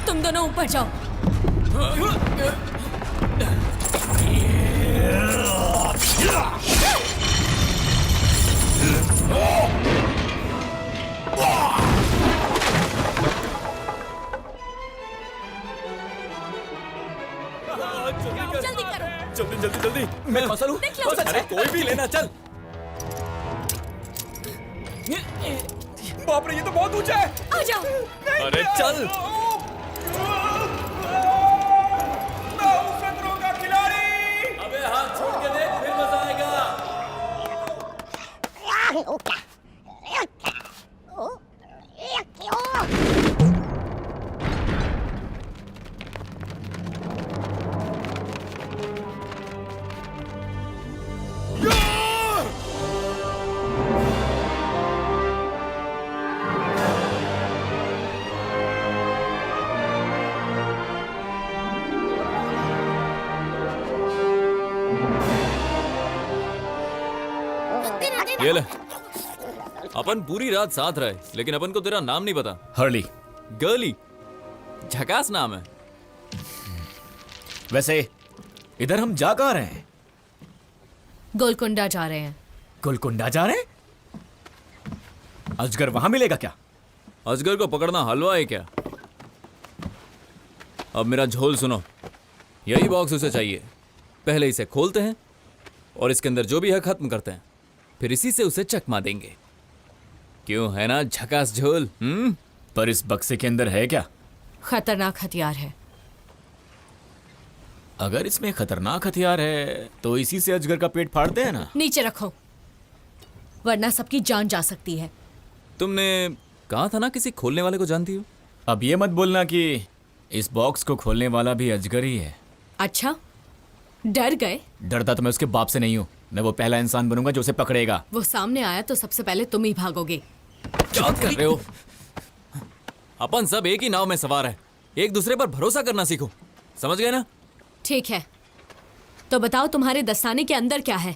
S15: तुम दोनों ऊपर जाओ। जल्दी करो।
S6: जल्दी जल्दी जल्दी। मैं फसल हूँ। अरे कोई भी लेना, चल। बाप रे, ये तो बहुत ऊंचा है।
S15: आ जाओ।
S6: अरे चल। खतरों का खिलाड़ी। अबे हाथ छोड़ के देख, फिर मजा आएगा। ये ले। अपन पूरी रात साथ रहे, लेकिन अपन को तेरा नाम नहीं पता।
S5: हर्ली।
S6: गर्ली। झकास नाम है।
S5: वैसे इधर हम जा कहाँ रहे हैं?
S15: गोलकुंडा जा रहे हैं।
S5: गोलकुंडा जा रहे हैं? अजगर वहां मिलेगा क्या?
S6: अजगर को पकड़ना हलवा है क्या? अब मेरा झोल सुनो। यही बॉक्स उसे चाहिए। पहले इसे खोलते हैं और इसके अंदर जो भी है खत्म करते हैं, फिर इसी से उसे चकमा देंगे। क्यों, है ना झकास झोल?
S5: पर इस बक्से के अंदर है क्या?
S15: खतरनाक हथियार है।
S5: अगर इसमें खतरनाक हथियार है तो इसी से अजगर का पेट फाड़ते हैं ना।
S15: नीचे रखो, वरना सबकी जान जा सकती है।
S6: तुमने कहा था ना किसी खोलने वाले को जानती हो।
S5: अब ये मत बोलना कि इस बॉक्स को खोलने वाला भी अजगर ही है।
S15: अच्छा, डर गए?
S5: डरता तो मैं उसके बाप से नहीं हूँ। मैं वो पहला इंसान बनूंगा जो उसे पकड़ेगा।
S15: वो सामने आया तो सबसे पहले तुम ही भागोगे।
S6: क्या कर रहे हो? अपन सब एक ही नाव में सवार है। एक दूसरे पर भरोसा करना सीखो, समझ गए ना?
S15: ठीक है, तो बताओ तुम्हारे दस्ताने के अंदर क्या है?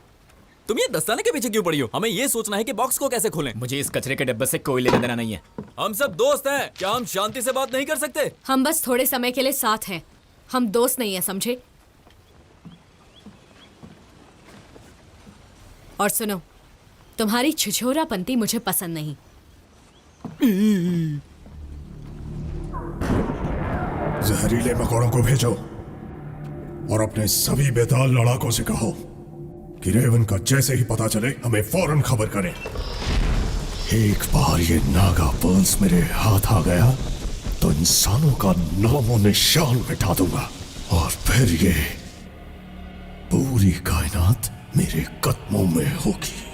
S6: तुम ये दस्ताने के पीछे क्यों पड़ी हो? हमें ये सोचना है कि बॉक्स को कैसे खोलें।
S5: मुझे इस कचरे के डब्बे से कोई लेना देना नहीं है।
S6: हम सब दोस्त हैं, क्या हम शांति से बात नहीं कर सकते?
S15: हम बस थोड़े समय के लिए साथ हैं, हम दोस्त नहीं है, समझे? और सुनो, तुम्हारी छिछोरापंती मुझे पसंद नहीं।
S9: जहरीले मकोड़ों को भेजो और अपने सभी बेताल लड़ाकों से कहो कि रेवन का जैसे ही पता चले हमें फौरन खबर करें। एक बार ये नागा पल्स मेरे हाथ आ गया तो इंसानों का नामो निशान मिटा दूंगा और फिर ये पूरी कायनात मेरे कदमों में होगी।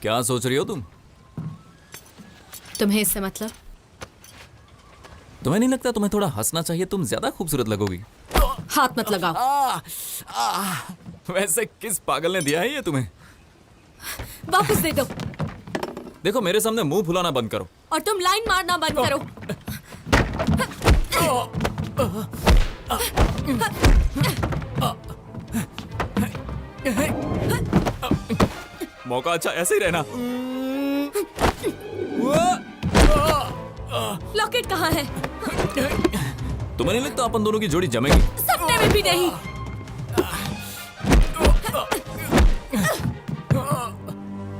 S6: क्या सोच रही हो तुम?
S15: तुम्हें इससे मतलब?
S6: तुम्हें नहीं लगता तुम्हें थोड़ा हंसना चाहिए? तुम ज्यादा खूबसूरत लगोगी।
S15: हाथ मत लगाओ।
S6: वैसे किस पागल ने दिया है ये तुम्हें?
S15: वापस दे दो।
S6: देखो, मेरे सामने मुंह फुलाना बंद करो।
S15: और तुम लाइन मारना बंद करो।
S6: मौका अच्छा, ऐसे ही रहना।
S15: लॉकेट कहाँ है?
S6: तुम्हें नहीं लगता अपन दोनों की जोड़ी जमेगी?
S15: सपने में भी नहीं।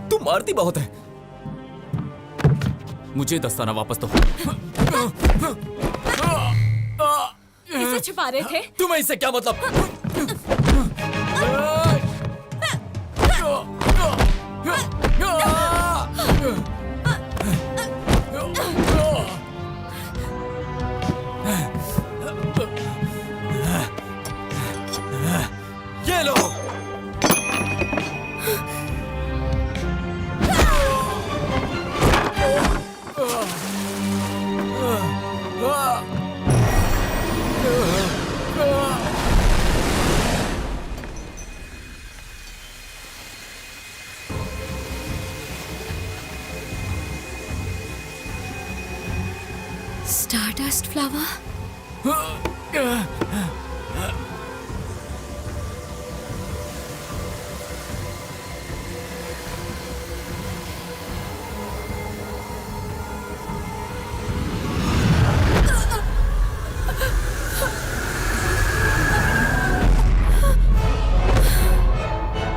S6: तुम मारती बहुत है। मुझे दस्ताना वापस दो।
S15: इसे छिपा रहे थे?
S6: तुम्हें इससे क्या मतलब? ये लो।
S15: Stardust flower.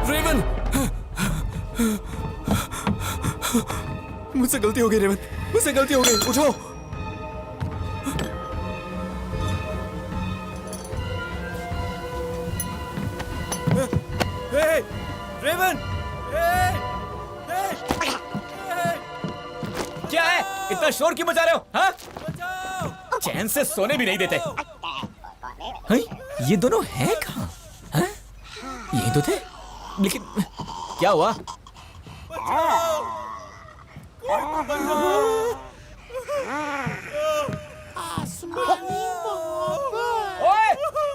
S6: रेवन, मुझसे गलती हो गई रेवन, मुझसे गलती हो गई। उठो। रेवन,
S8: क्या है? इतना शोर क्यों मचा रहे हो? हाँ? चैन से सोने भी नहीं देते। हैं? ये दोनों हैं कहाँ? हैं? यही तो थे। लेकिन क्या हुआ? ओए,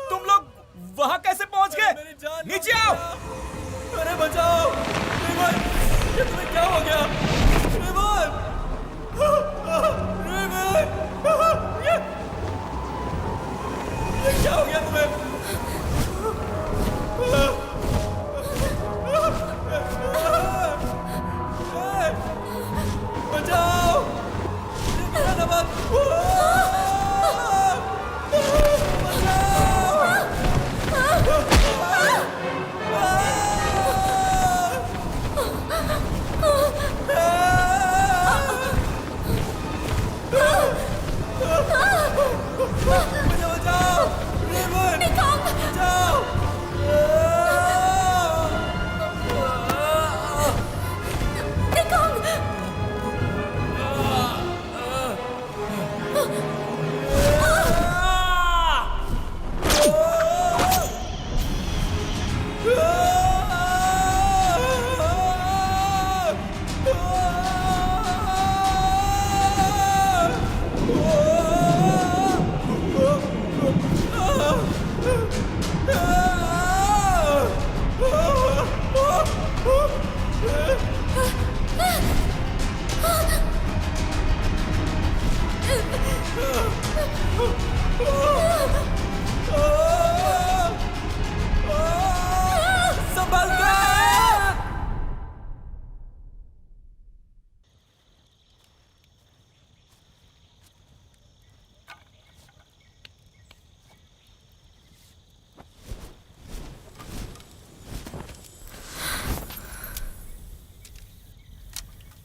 S8: तुम लोग वहां कैसे पहुंच गए? नीचे आओ।
S6: अरे बचाओ रेवन, ये तुम्हें क्या हो गया? रेवन, रेवन, ये क्या हो गया तुम्हें? बचाओ, ये मत।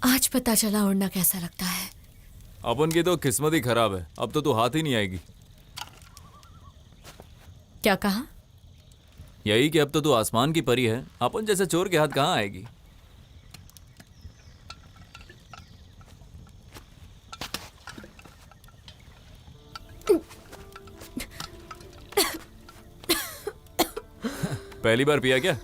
S15: आज पता चला उड़ना कैसा लगता है।
S6: अपन की तो किस्मत ही खराब है, अब तो तू हाथ ही नहीं आएगी।
S15: क्या कहा?
S6: यही कि अब तो तू आसमान की परी है, अपन जैसे चोर के हाथ कहाँ आएगी। पहली बार पिया क्या?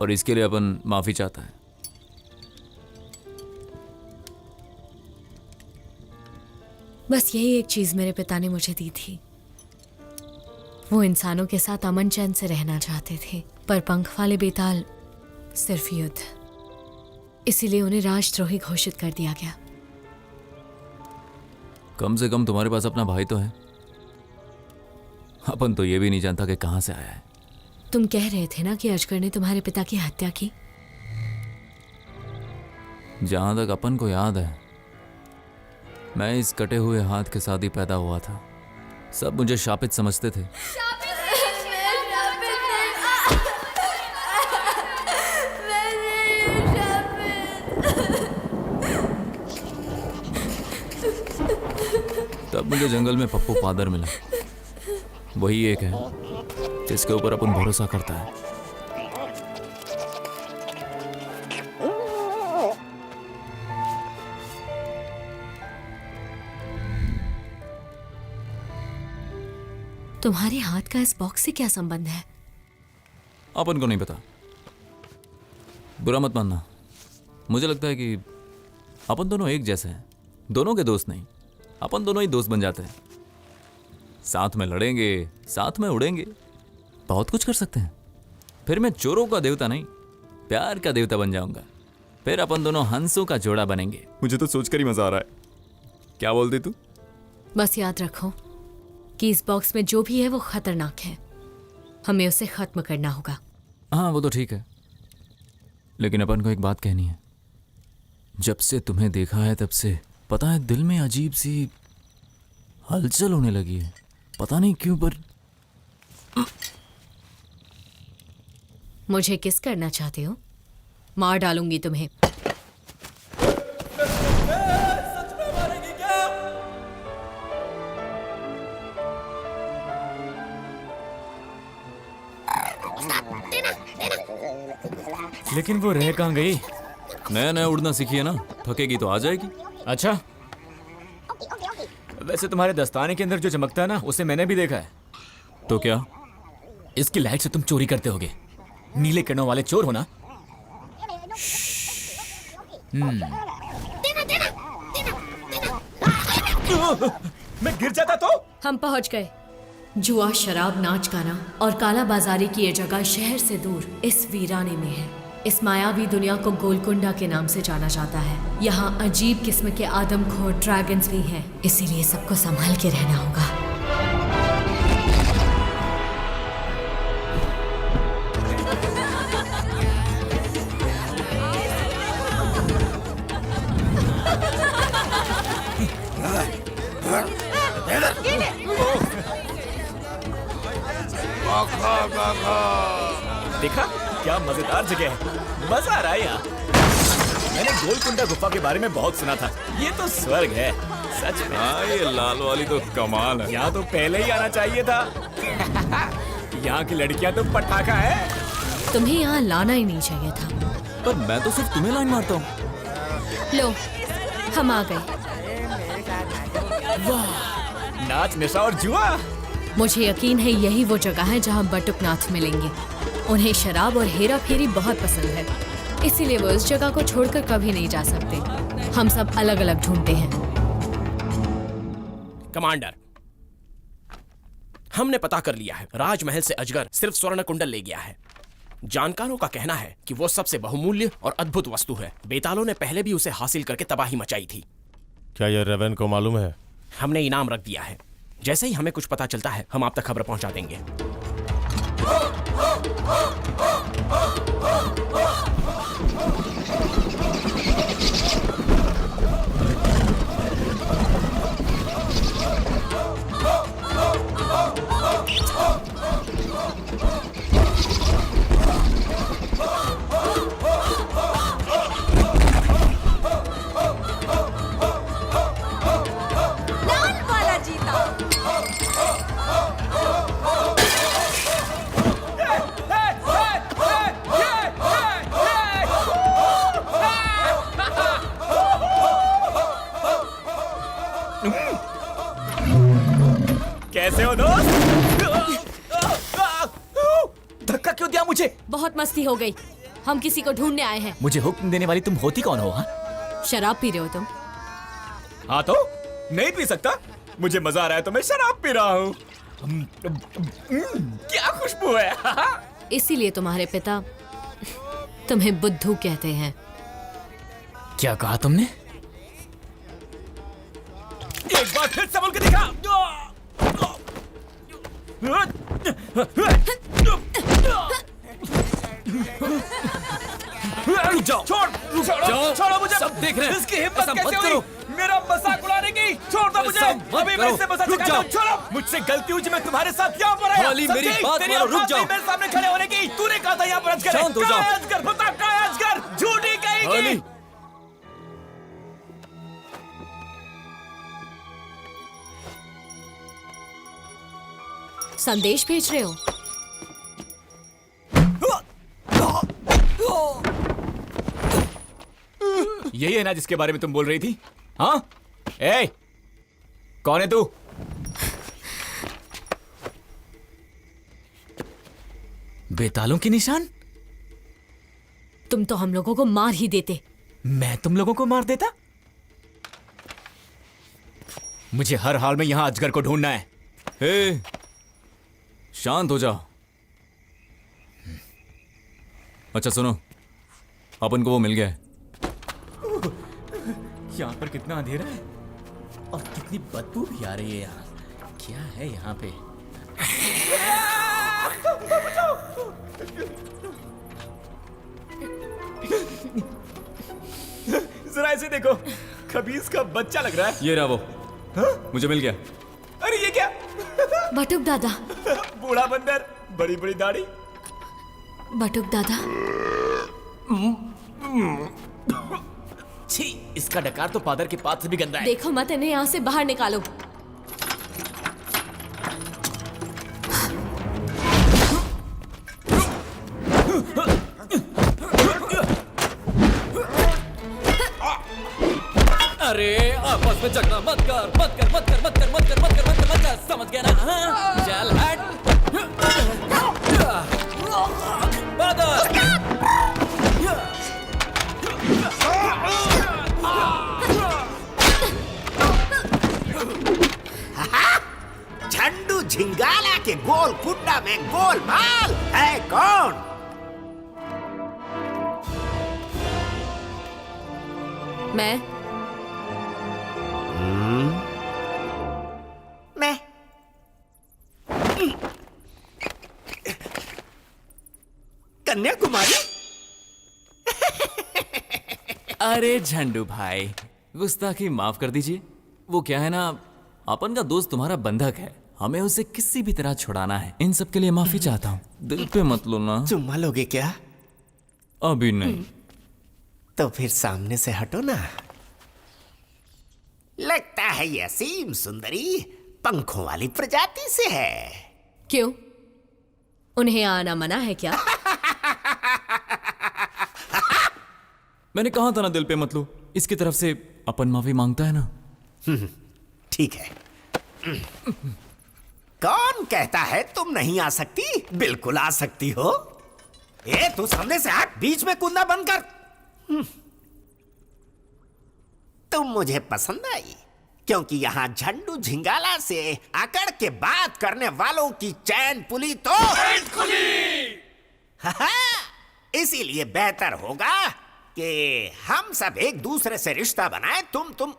S6: और इसके लिए अपन माफी चाहता है।
S15: बस यही एक चीज मेरे पिता ने मुझे दी थी। वो इंसानों के साथ अमन चैन से रहना चाहते थे, पर पंख वाले बेताल सिर्फ युद्ध, इसीलिए उन्हें राजद्रोही घोषित कर दिया गया।
S6: कम से कम तुम्हारे पास अपना भाई तो है। अपन तो ये भी नहीं जानता कि कहां से आया है।
S15: तुम कह रहे थे ना कि अजगर ने तुम्हारे पिता की हत्या की।
S6: जहां तक अपन को याद है, मैं इस कटे हुए हाथ के साथ ही पैदा हुआ था। सब मुझे शापित समझते थे। मुझे जंगल में पप्पू पादर मिला। वही एक है जिसके ऊपर अपन भरोसा करता है।
S15: तुम्हारे हाथ का इस बॉक्स से क्या संबंध है?
S6: अपन को नहीं पता, बुरा मत मानना। मुझे लगता है कि अपन दोनों एक जैसे हैं, दोनों के दोस्त नहीं, अपन दोनों ही दोस्त बन जाते हैं। साथ में लड़ेंगे, साथ में उड़ेंगे, बहुत कुछ कर सकते हैं। फिर मैं चोरों का देवता नहीं, प्यार का देवता बन जाऊंगा। फिर अपन दोनों हंसों का जोड़ा बनेंगे। मुझे तो सोचकर ही मजा आ रहा है। क्या बोलती तू?
S15: बस याद रखो कि इस बॉक्स में जो भी है वो खतरनाक है, हमें उसे खत्म करना होगा।
S6: हाँ वो तो ठीक है, लेकिन अपन को एक बात कहनी है। जब से तुम्हें देखा है तब से पता है दिल में अजीब सी हलचल होने लगी है, पता नहीं क्यों, पर
S15: मुझे किस करना चाहते हो? मार डालूंगी तुम्हें।
S8: लेकिन वो रह कहाँ गई?
S6: नया नया उड़ना सीखी है ना, थकेगी तो आ जाएगी।
S8: अच्छा, वैसे तुम्हारे दस्ताने के अंदर जो चमकता है ना, उसे मैंने भी देखा है।
S6: तो क्या
S8: इसकी लाइट से तुम चोरी करते होगे? नीले किरणों वाले चोर हो ना? मैं गिर जाता तो?
S15: हम पहुंच गए। जुआ, शराब, नाच गाना और काला बाजारी की ये जगह शहर से दूर इस वीराने में है। इस मायावी दुनिया को गोलकुंडा के नाम से जाना जाता है। यहाँ अजीब किस्म के आदमखोर ड्रैगन्स भी हैं, इसीलिए सबको संभाल के रहना होगा।
S8: देखा क्या मजेदार जगह है, मजा आ रहा है यहाँ। मैंने गोलकुंडा गुफा के बारे में बहुत सुना था, ये तो स्वर्ग है सच में।
S6: हाँ ये लाल वाली तो कमाल है।
S8: यहाँ तो पहले ही आना चाहिए था। यहाँ की लड़कियाँ तो पटाखा है।
S15: तुम्हें यहाँ लाना ही नहीं चाहिए था।
S6: पर मैं तो सिर्फ तुम्हें लाइन मारता हूँ।
S15: लो, हम आ गए।
S8: वाह, नाच, नशा और जुआ।
S15: मुझे यकीन है यही वो जगह है जहाँ बटुकनाथ मिलेंगे। उन्हें शराब और हेरा फेरी बहुत पसंद है, इसीलिए वो इस जगह को छोड़कर कभी नहीं जा सकते। हम सब अलग अलग ढूंढते हैं।
S7: कमांडर, हमने पता कर लिया है, राजमहल से अजगर सिर्फ स्वर्ण कुंडल ले गया है। जानकारों का कहना है कि वो सबसे बहुमूल्य और अद्भुत वस्तु है। बेतालों ने पहले भी उसे हासिल करके तबाही मचाई थी।
S17: क्या यह रेवन को मालूम है?
S7: हमने इनाम रख दिया है। जैसे ही हमें कुछ पता चलता है हम आप तक खबर पहुंचा देंगे।
S16: लाल वाला जीता।
S8: कैसे हो दोस्त? धक्का क्यों दिया मुझे?
S15: बहुत मस्ती हो गई, हम किसी को ढूंढने आए हैं।
S8: मुझे हुक्म देने वाली तुम होती कौन हो? हाँ,
S15: शराब पी रहे हो तुम?
S8: हाँ तो नहीं पी सकता, मुझे मजा आ रहा है तो मैं शराब पी रहा हूँ। क्या खुशबू है।
S15: इसीलिए तुम्हारे पिता तुम्हें बुद्धू कहते हैं।
S8: क्या कहा तुमने? एक बार फिर से बोल के दिखा। रुक जाओ, छोड़ो मुझे।
S6: सब देख रहे हैं।
S8: इसकी हिम्मत कैसे हुई मेरा मजाक उड़ाने की? छोड़ दो मुझे, अभी मैं इससे मजाक करता हूं। छोड़ो, मुझसे गलती हुई, मैं तुम्हारे साथ यहाँ पर आया।
S6: वाली, मेरी बात मानो, रुक जाओ।
S8: मेरे सामने खड़े होने की तूने कहा था यहाँ पर अजगर है।
S6: शांत हो जाओ।
S8: कहाँ है अजगर? बता कहाँ है अजगर? झूठी कहीं।
S15: संदेश भेज रहे हो?
S8: यही है ना जिसके बारे में तुम बोल रही थी? हाँ? ए, कौन है तू? बेतालों के निशान?
S15: तुम तो हम लोगों को मार ही देते।
S8: मैं तुम लोगों को मार देता? मुझे हर हाल में यहां अजगर को ढूंढना है।
S6: हे, शांत हो जाओ। अच्छा सुनो, अपन को वो मिल गया है।
S8: यहाँ पर कितना अंधेरा है और कितनी बदबू भी आ रही है यहाँ। क्या है यहाँ पे? जरा ऐसे देखो, खबीज का बच्चा लग रहा है।
S6: ये रहा वो। मुझे मिल गया।
S8: अरे ये क्या?
S15: बटुक दादा।
S8: बूढ़ा बंदर, बड़ी बड़ी दाढ़ी।
S15: बटुक दादा।
S8: छी, इसका डकार तो पादर के पात से भी गंदा है।
S15: देखो मत इन्हें यहाँ से बाहर निकालो।
S6: अरे आपस में झगड़ा मत कर, मत कर, मत कर, मत कर, मत कर, मत कर, मत कर, मत कर, समझ गया ना? हाँ? चल हट।
S12: झंडू झिंगाला के गोल कुंडा में गोलमाल है कौन?
S15: मैं।
S12: मैं। कन्याकुमारी?
S6: अरे झंडू भाई, गुस्ताखी माफ कर दीजिए। वो क्या है ना, अपन का दोस्त तुम्हारा बंधक है, हमें उसे किसी भी तरह छुड़ाना है। इन सब के लिए माफी चाहता हूँ, दिल पे मत लो ना।
S12: चुम्मा लोगे क्या?
S6: अभी नहीं।
S12: तो फिर सामने से हटो ना। लगता है ये असीम सुंदरी पंखों वाली प्रजाति से है।
S15: क्यों? उन्हें आना मना है क्या?
S6: मैंने कहा था ना दिल पे मत लो। इसकी तरफ से अपन माफी मांगता है ना।
S12: ठीक है। कौन कहता है तुम नहीं आ सकती? बिल्कुल आ सकती हो। ए तू सामने से हट, बीच में कुंदा बंद कर। तुम मुझे पसंद आई क्योंकि यहां झंडू झिंगाला से अकड़ के बात करने वालों की चैन पुली तो इसीलिए बेहतर होगा कि हम सब एक दूसरे से रिश्ता बनाएं। तुम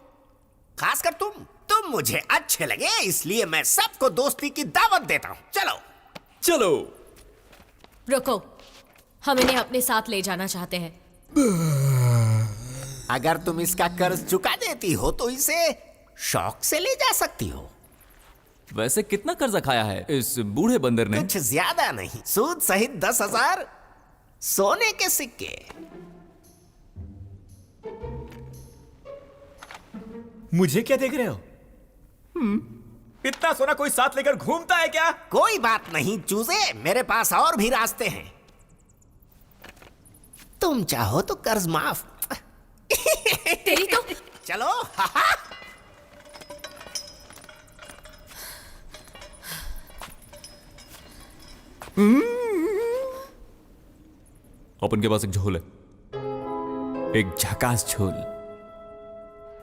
S12: खासकर तुम मुझे अच्छे लगे, इसलिए मैं सबको दोस्ती की दावत देता हूं। चलो
S6: चलो।
S15: रुको, हम इन्हें अपने साथ ले जाना चाहते हैं।
S12: अगर तुम इसका कर्ज चुका देती हो तो इसे शौक से ले जा सकती हो।
S6: वैसे कितना कर्जा खाया है इस बूढ़े बंदर ने?
S12: कुछ ज्यादा नहीं, सूद सहित 10,000 सोने के सिक्के।
S8: मुझे क्या देख रहे हो? इतना सोना कोई साथ लेकर घूमता है क्या?
S12: कोई बात नहीं चूजे, मेरे पास और भी रास्ते हैं। तुम चाहो तो कर्ज माफ।
S15: तेरी तो।
S12: चलो।
S6: अपन के पास एक झोल है, एक झकास झोल।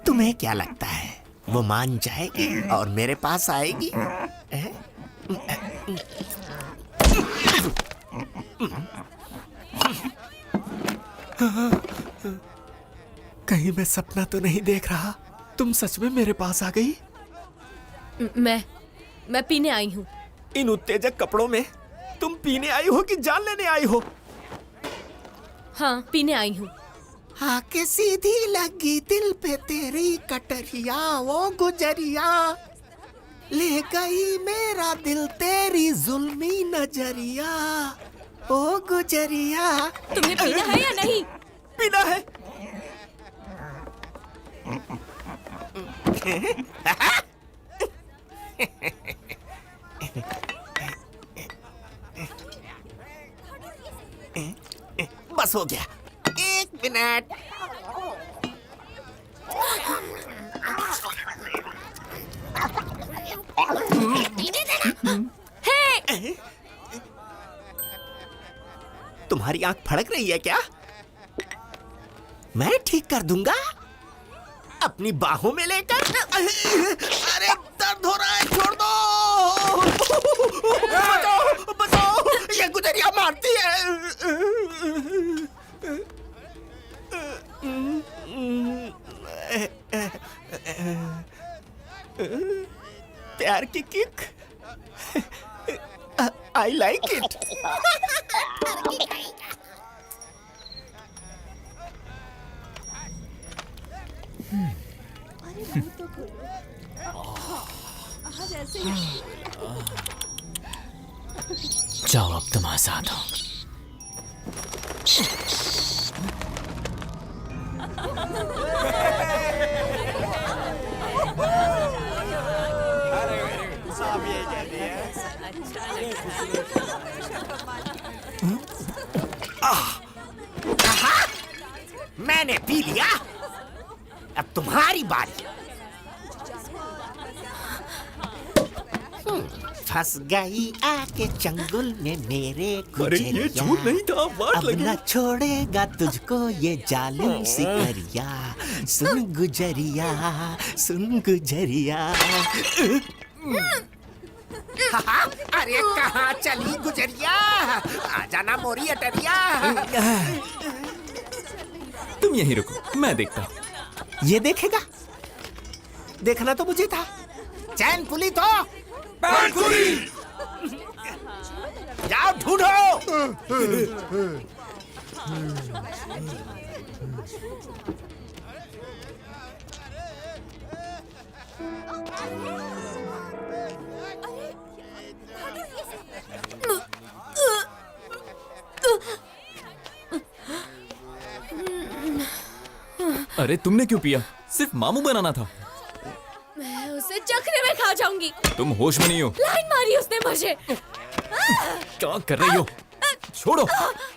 S12: तुम्हें क्या लगता है वो मान जाएगी और मेरे पास आएगी? कहीं मैं सपना तो नहीं देख रहा? तुम सच में मेरे पास आ गई?
S15: मैं पीने आई हूँ।
S12: इन उत्तेजक कपड़ों में तुम पीने आई हो कि जान लेने आई हो?
S15: हाँ, पीने आई हूँ।
S12: आके सीधी लगी दिल पे तेरी कटरिया, वो गुजरिया ले गई मेरा दिल तेरी जुल्मी नजरिया, ओ गुजरिया।
S15: तुम्हें पीना है या नहीं?
S12: पीना है। बस हो गया। 1 मिनट। तुम्हारी आंख फड़क रही है क्या? मैं ठीक कर दूंगा अपनी बाहों में लेकर। अरे दर्द हो रहा है, छोड़ दो। बचाओ बचाओ, ये गुजरिया मारती है। प्यार की किक, आई लाइक इट।
S6: जाओ, अब तुम आजाद हो।
S12: मैंने पी लिया, अब तुम्हारी बारी। फंस गई आके चंगुल में मेरे गुजरिया।
S6: अरे ये झूठ नहीं था, वाट
S12: अब
S6: लगी।
S12: न छोड़ेगा तुझको ये जालिम सिकरिया। सुन गुजरिया, सुन गुजरिया। अरे कहाँ चली गुजरिया? आ जाना मोरी अटरिया।
S6: तुम यहीं रुको, मैं देखता हूँ।
S12: ये देखेगा? देखना तो मुझे था। चैन पुली तो जाओ ढूंढो।
S6: अरे तुमने क्यों पिया? सिर्फ मामू बनाना था।
S4: मैं उसे चखने में खा जाऊंगी।
S6: तुम होश में नहीं हो।
S4: लाइन मारी उसने मुझे।
S6: क्या कर रही हो? छोड़ो।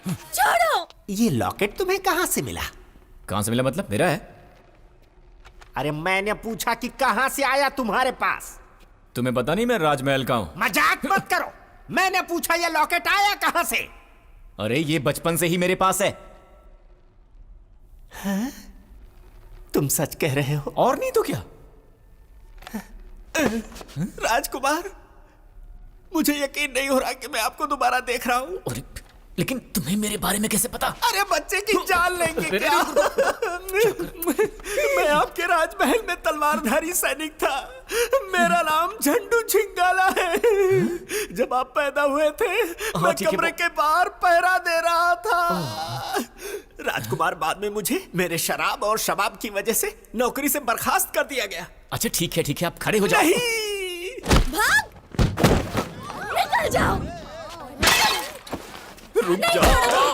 S4: छोड़ो।
S12: ये लॉकेट तुम्हें कहाँ से मिला?
S6: कहाँ से मिला मतलब? मेरा है।
S12: अरे मैंने पूछा कि कहाँ से आया तुम्हारे पास।
S6: तुम्हें पता नहीं मैं राजमहल का हूँ।
S12: मजाक मत करो। मैंने पूछा ये लॉकेट आया कहाँ से?
S6: अरे ये बचपन से ही मेरे पास है।
S12: हाँ? तुम सच कह रहे हो?
S6: और नहीं तो क्या?
S12: राजकुमार, मुझे यकीन नहीं हो रहा कि मैं आपको दोबारा देख रहा हूँ।
S6: अरे लेकिन तुम्हें मेरे बारे में कैसे पता?
S12: अरे बच्चे की जान लेंगे क्या? मैं आपके राजमहल में तलवारधारी सैनिक था। मेरा नाम झंडू झिंगाला है। जब आप पैदा हुए थे मैं कमरे के बाहर पहरा दे रहा था। राजकुमार, बाद में मुझे मेरे शराब और शबाब की वजह से नौकरी से बर्खास्त कर दिया गया।
S6: अच्छा ठीक है, आप खड़े हो जाओ।
S12: नहीं,
S4: भाग, निकल जाओ।
S6: रुक जाओ।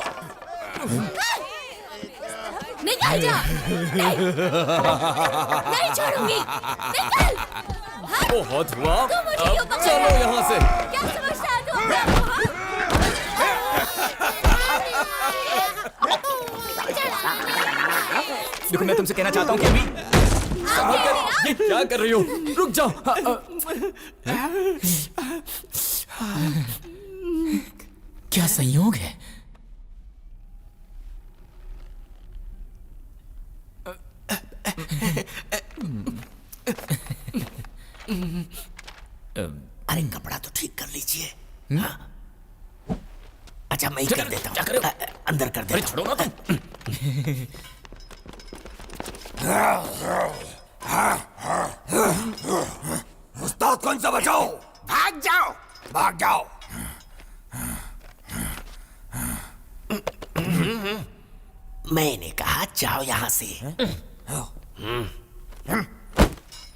S4: निकल जा। नहीं छोड़ूंगी। निकल।
S6: बहुत हुआ,
S4: तू मुझे क्यों
S6: अब
S4: पकड़
S6: चलो
S4: रहा है?
S6: यहाँ से।
S4: क्या समझता है तू?
S6: देखो मैं तुमसे कहना चाहता हूँ कि अभी ये क्या कर रही हो? रुक जाओ। क्या संयोग है?
S12: अरे कपड़ा तो ठीक कर लीजिए। हाँ? अच्छा मैं ही कर देता हूँ। अंदर कर देता हूँ।
S6: छोड़ो ना तुम।
S12: उस्ताद कौन सा बचाओ? भाग जाओ, भाग जाओ। मैंने कहा जाओ यहाँ से।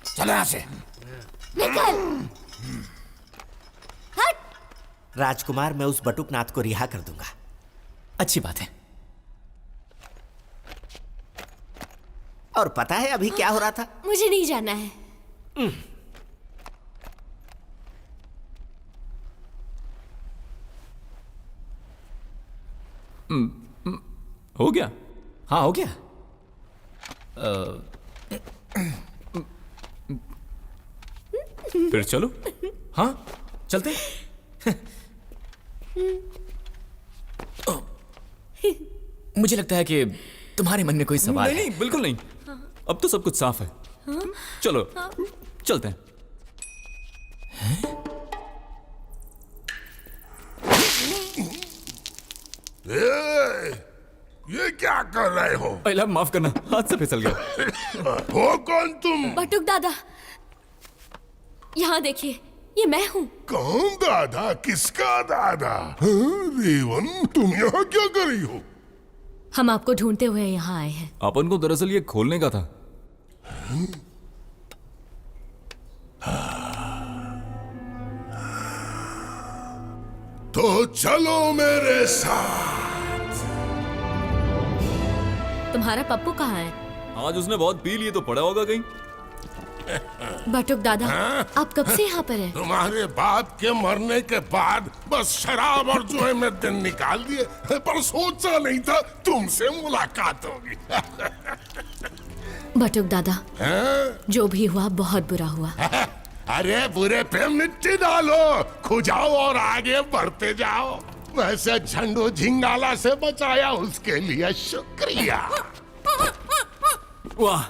S12: चलो यहाँ से।
S4: निकल। हट।
S12: राजकुमार, मैं उस बटुकनाथ को रिहा कर दूंगा।
S6: अच्छी बात है।
S12: और पता है अभी क्या हो रहा था?
S4: मुझे नहीं जाना है।
S6: हो गया?
S8: हाँ हो गया।
S6: फिर चलो।
S8: हाँ चलते। मुझे लगता है कि तुम्हारे मन में कोई सवाल
S6: नहीं,
S8: है।
S6: नहीं, बिल्कुल नहीं। अब तो सब कुछ साफ है। चलो चलते हैं।
S18: ये क्या कर रहे हो?
S6: पहला माफ करना, हाथ से फिसल गया।
S18: हो कौन तुम?
S15: बटुक दादा, यहाँ देखिए, ये मैं हूँ।
S18: कौन दादा? किसका दादा? रेवन, तुम यहाँ क्या कर रही हो?
S15: हम आपको ढूंढते हुए यहाँ आए हैं।
S6: अपन को दरअसल ये खोलने का था।
S18: तो चलो मेरे साथ।
S15: तुम्हारा पप्पू कहाँ है?
S6: आज उसने बहुत पी लिए तो पड़ा होगा कहीं।
S15: बटुक दादा, आप कब से यहाँ पर हैं?
S18: तुम्हारे बाप के मरने के बाद बस शराब और जुए में दिन निकाल दिए, पर सोचा नहीं था तुमसे मुलाकात होगी।
S15: बटुक दादा, जो भी हुआ बहुत बुरा हुआ।
S18: अरे बुरे पे मिट्टी डालो, खुजाओ और आगे बढ़ते जाओ। वैसे झंडू झिंगाला से बचाया उसके लिए शुक्रिया।
S6: वाह,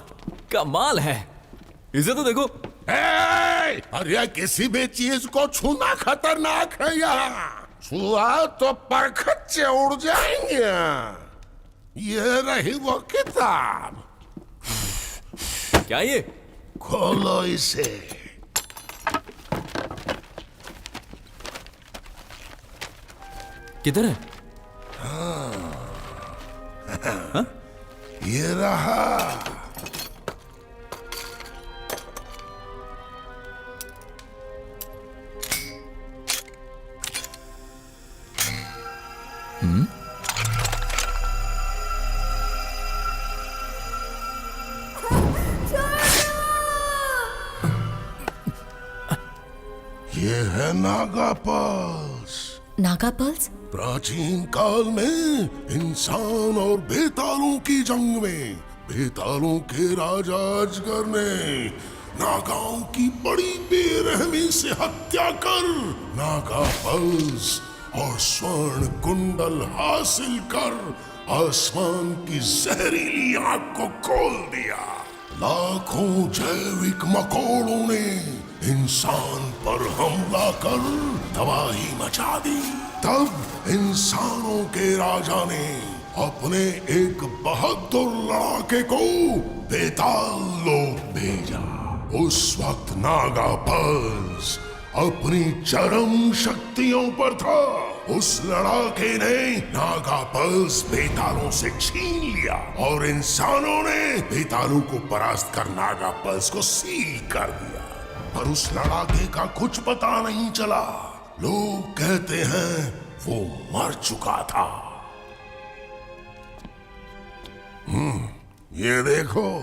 S6: कमाल है। इसे तो देखो।
S18: अरे किसी भी चीज को छूना खतरनाक है यहाँ। छुआ तो परखच्चे उड़ जाएंगे। ये रही वो किताब।
S6: क्या ये?
S18: खोलो इसे।
S6: किधर है?
S18: हाँ? ये रहा। ये है नागा पल्स।
S15: नागा पल्स?
S18: प्राचीन काल में इंसान और बेतालों की जंग में बेतालों के राजा अजगर ने नागाओं की बड़ी बेरहमी से हत्या कर नागा पल्स और स्वर्ण कुंडल हासिल कर आसमान की जहरीली आग को खोल दिया। लाखों जैविक मकोड़ों ने इंसान पर हमला कर तबाही मचा दी। तब इंसानों के राजा ने अपने एक बहादुर लड़ाके को बेताल लोक भेजा। उस वक्त नागा पल्स अपनी चरम शक्तियों पर था। उस लड़ाके ने नागा पल्स बेतालों से छीन लिया और इंसानों ने बेतालों को परास्त कर नागा पल्स को सील कर दिया। पर उस लड़ाके का कुछ पता नहीं चला। लोग कहते हैं वो मर चुका था। ये देखो,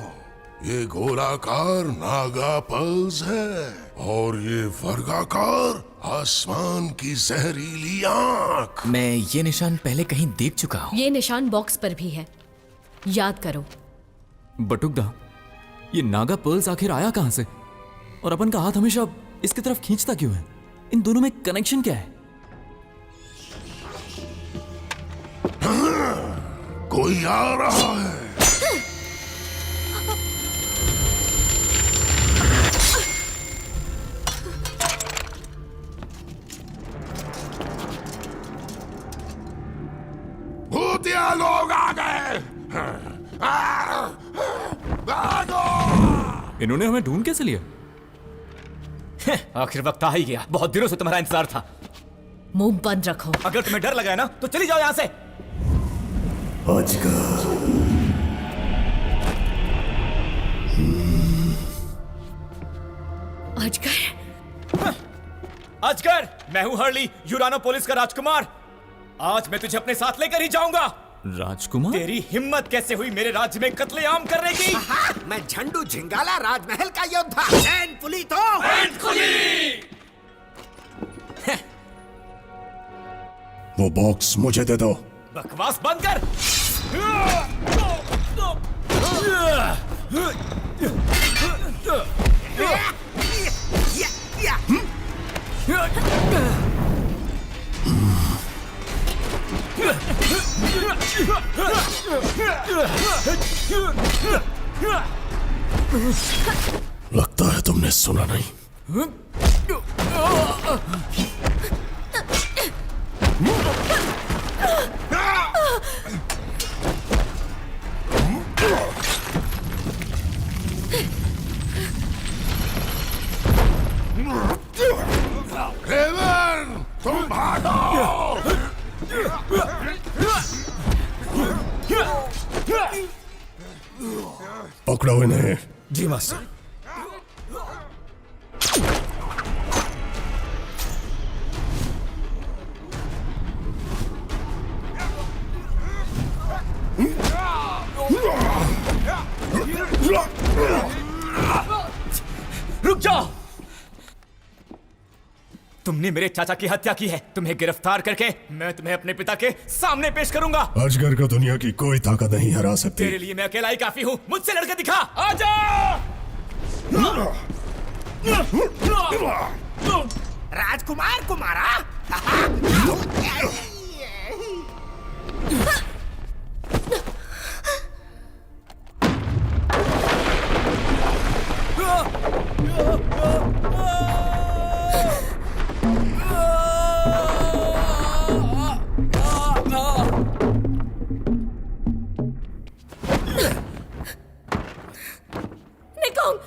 S18: ये गोलाकार नागा पल्स है और ये वर्गाकार आसमान की जहरीली आंख।
S8: मैं ये निशान पहले कहीं देख चुका हूँ।
S15: ये निशान बॉक्स पर भी है, याद करो।
S6: बटुकदा, ये नागा पर्ल्स आखिर आया कहां से? और अपन का हाथ हमेशा इसकी तरफ खींचता क्यों है? इन दोनों में कनेक्शन क्या है?
S18: कोई आ रहा है। भूतिया लोग आ गए।
S6: इन्होंने हमें ढूंढ कैसे लिया?
S8: आखिर वक्त आ ही गया। बहुत दिनों से तुम्हारा इंतजार था।
S15: मुंह बंद रखो।
S8: अगर तुम्हें डर लगा है ना तो चली जाओ यहाँ से।
S15: अजगर,
S8: अजगर, मैं हूँ हर्ली, यूरानो पुलिस का राजकुमार। आज मैं तुझे अपने साथ लेकर ही जाऊंगा।
S6: राजकुमार?
S8: तेरी हिम्मत कैसे हुई मेरे राज्य में कत्लेआम करने की?
S12: मैं झंडू झिंगाला राजमहल का योद्धा एनफुली तो
S9: वो बॉक्स मुझे दे दो।
S8: बकवास बंद कर।
S9: लगता है तुमने सुना नहीं।
S18: रेवन, तुम भागो।
S9: पकड़ो इन्हें।
S11: जी मास्टर।
S8: रुक जाओ। तुमने मेरे चाचा की हत्या की है। तुम्हें गिरफ्तार करके मैं तुम्हें अपने पिता के सामने पेश करूंगा।
S9: अजगर को दुनिया की कोई ताकत नहीं हरा सकती।
S8: तेरे लिए मैं अकेला ही काफी हूँ। मुझसे लड़के दिखा। आजा।
S12: राजकुमार कुमारा।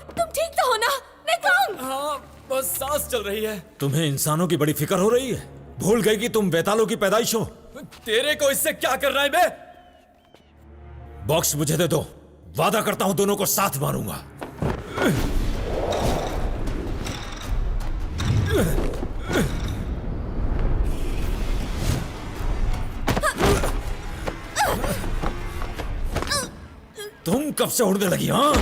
S4: तुम ठीक तो हो ना? निकोंग!
S8: हाँ, बस सांस चल रही है।
S11: तुम्हें इंसानों की बड़ी फिक्र हो रही है? भूल गए कि तुम बेतालों की पैदाइश हो?
S8: तेरे को इससे क्या कर रहा है बे?
S11: बॉक्स मुझे दे दो। वादा करता हूं दोनों को साथ मारूंगा। तुम कब से उड़ने लगी? हाँ,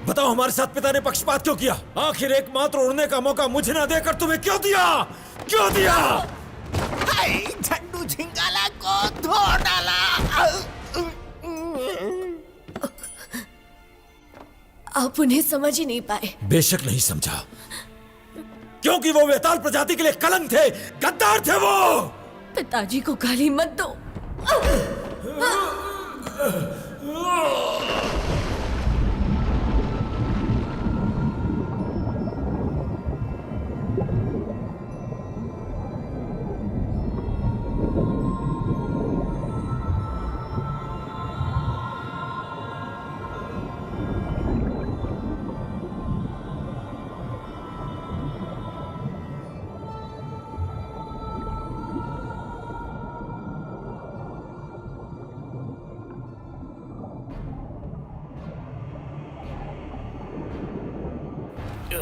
S11: बताओ हमारे साथ पिता ने पक्षपात क्यों किया? आखिर एकमात्र उड़ने का मौका मुझे ना देकर तुम्हें क्यों दिया? क्यों दिया?
S12: झंडू झिंगाला को धो डाला।
S4: आप उन्हें समझ ही नहीं पाए।
S11: बेशक नहीं समझा, क्योंकि वो बेताल प्रजाति के लिए कलंक थे, गद्दार थे वो।
S4: पिताजी को गाली मत दो।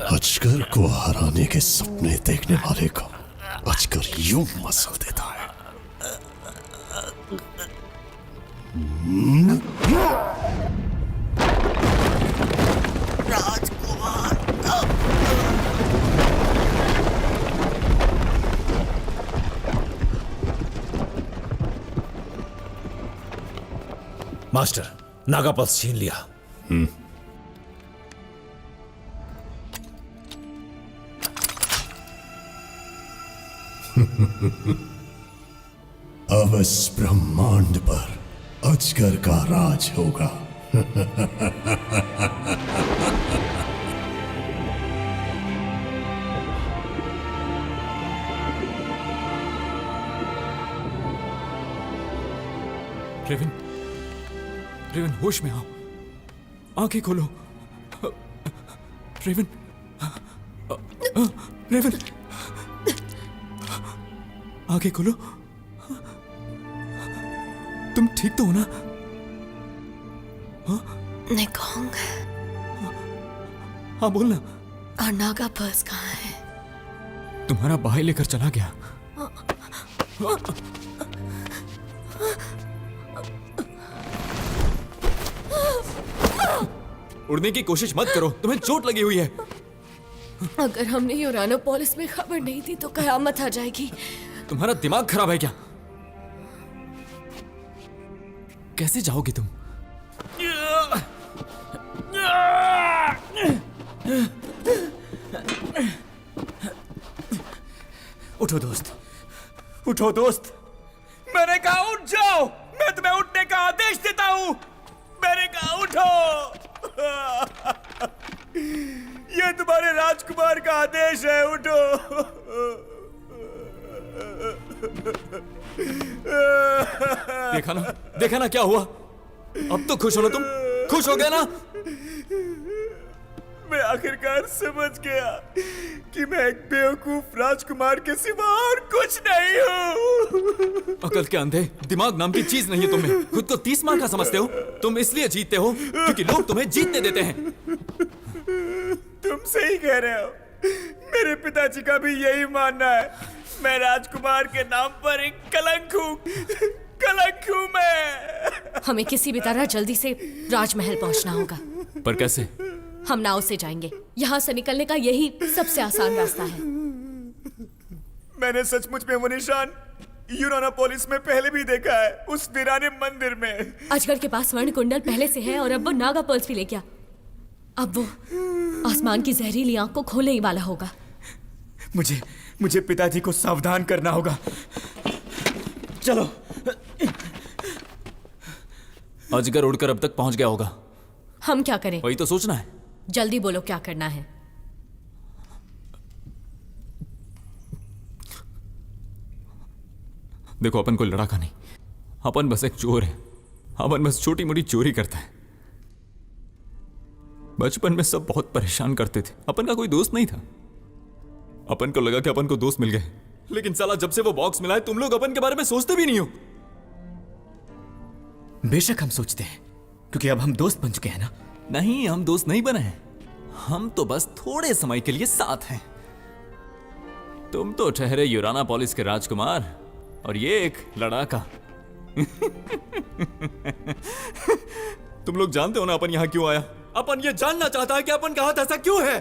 S9: अजगर को हराने के सपने देखने वाले को अजगर यूं मसल देता है।
S11: मास्टर, नागा पल्स छीन लिया।
S9: अब इस ब्रह्मांड पर अजगर का राज होगा।
S8: रेवन, रेवन होश में आओ। आंखें खोलो। रेवन, रेवन, आंखें खोलो। तुम ठीक तो हो ना?
S4: निकोंग।
S8: हाँ बोलना।
S4: और नागा पर्स कहाँ है?
S8: तुम्हारा भाई लेकर चला गया। उड़ने की कोशिश मत करो, तुम्हें चोट लगी हुई है।
S15: अगर हमने यूरानोपोलिस में खबर नहीं दी तो कयामत आ जाएगी।
S6: तुम्हारा दिमाग खराब है क्या? कैसे जाओगे तुम?
S8: उठो दोस्त, उठो दोस्त। मैंने कहा उठ जाओ। मैं तुम्हें उठने का आदेश देता हूं। मैंने कहा उठो। ये तुम्हारे राजकुमार का आदेश है, उठो।
S6: देखा ना क्या हुआ? अब तो खुश हो ना तुम? खुश हो गए ना?
S8: मैं आखिरकार समझ गया कि मैं एक बेवकूफ राजकुमार के सिवा और कुछ नहीं हूँ।
S6: अकल के अंधे, दिमाग नाम की चीज नहीं है तुम्हें। खुद को 30 माह का समझते हो? तुम इसलिए जीतते हो क्योंकि लोग तुम्हें जीतने देते हैं।
S8: तुम सही कह रहे हो। मेरे पिताजी का भी यही मानना है। मैं राजकुमार के नाम पर एक कलंक हूँ। कलंक हूँ मैं।
S15: हमें किसी भी तरह जल्दी से राजमहल पहुंचना होगा।
S6: पर कैसे?
S15: हम नाव से जाएंगे। यहाँ से निकलने का यही सबसे आसान रास्ता है।
S8: मैंने सचमुच में वो निशान यूरानोपोलिस में पहले भी देखा है, उस वीराने मंदिर में।
S15: अजगर के पास स्वर्ण कुंडल पहले से है और अब वो नागा पर्ल्स भी ले गया। अब वो आसमान की जहरीली आंख को खोलने ही वाला होगा।
S8: मुझे पिताजी को सावधान करना होगा। चलो।
S6: अजगर उड़कर अब तक पहुंच गया होगा।
S15: हम क्या करें?
S6: वही तो सोचना है।
S15: जल्दी बोलो क्या करना है।
S6: देखो, अपन कोई लड़ाका नहीं। अपन बस एक चोर है। अपन बस छोटी मोटी चोरी करता है। बचपन में सब बहुत परेशान करते थे। अपन का कोई दोस्त नहीं था। अपन को लगा कि अपन को दोस्त मिल गए, लेकिन साला जब से वो बॉक्स मिला है तुम लोग अपन के बारे में सोचते भी नहीं हो।
S8: बेशक हम सोचते हैं, क्योंकि अब हम दोस्त बन चुके हैं ना।
S6: नहीं, हम दोस्त नहीं बने हैं। हम तो बस थोड़े समय के लिए साथ हैं। तुम तो ठहरे यूरानोपोलिस के राजकुमार और ये एक लड़ाका। तुम लोग जानते हो ना अपन यहां क्यों आया? अपन ये जानना चाहता है कि अपन का हाथ ऐसा क्यों है।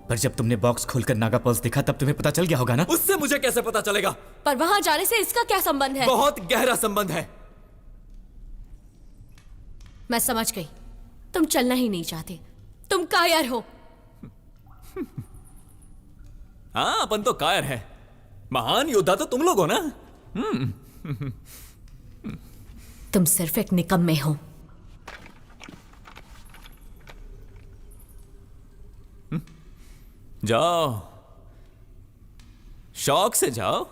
S8: पर जब तुमने बॉक्स खोलकर नागा पर्ल्स देखा तब तुम्हें पता चल गया होगा ना।
S6: उससे मुझे कैसे पता चलेगा?
S15: पर वहां जाने से इसका क्या संबंध है?
S6: बहुत गहरा संबंध है।
S15: मैं समझ गई। तुम चलना ही नहीं चाहते। तुम कायर हो।
S6: हाँ, अपन तो कायर है। महान योद्धा तो तुम लोग हो ना।
S15: तुम सिर्फ एक निकम्मे हो।
S6: जाओ, शौक से जाओ।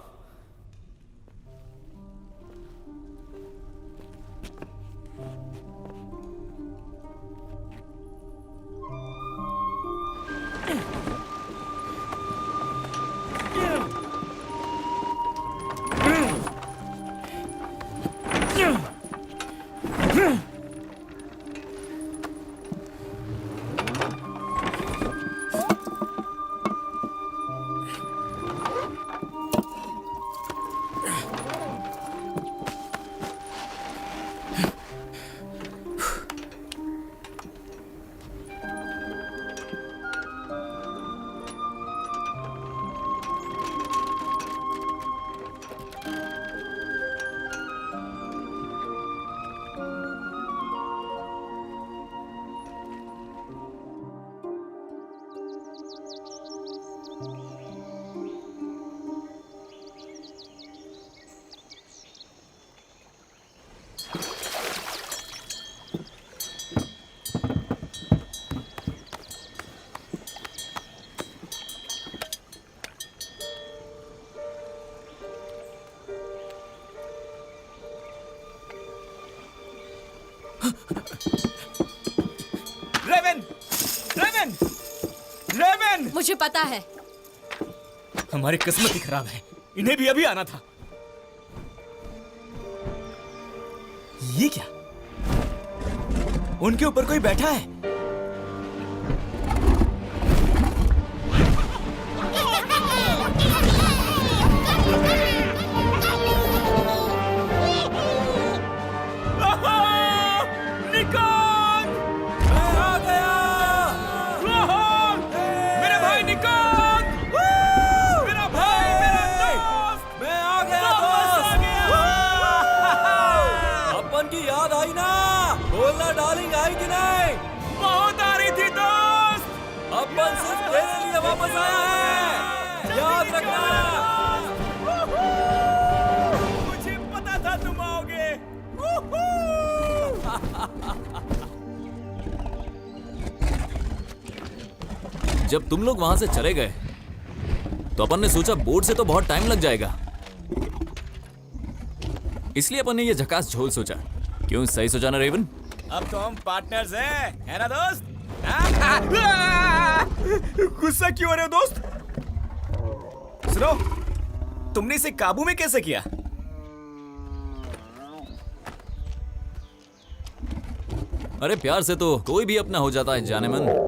S8: रेवन! रेवन! रेवन!
S15: मुझे पता है।
S8: हमारी किस्मत ही खराब है। इन्हें भी अभी आना था। ये क्या? उनके ऊपर कोई बैठा है।
S6: डार्लिंग आई कि नहीं?
S7: बहुत आ रही थी दोस्त।
S6: अपन सिर्फ तेरे लिए वापस आया है, याद रखना।
S7: मुझे पता था तुम आओगे।
S6: जब तुम लोग वहां से चले गए तो अपन ने सोचा बोर्ड से तो बहुत टाइम लग जाएगा, इसलिए अपन ने ये झकास झोल सोचा। क्यों, सही सोचा ना रेवन?
S8: अब तो हम पार्टनर्स हैं, है ना दोस्त? गुस्सा क्यों हो रहे हो दोस्त? सुनो, तुमने इसे काबू में कैसे किया?
S6: अरे प्यार से तो कोई भी अपना हो जाता है जाने मन।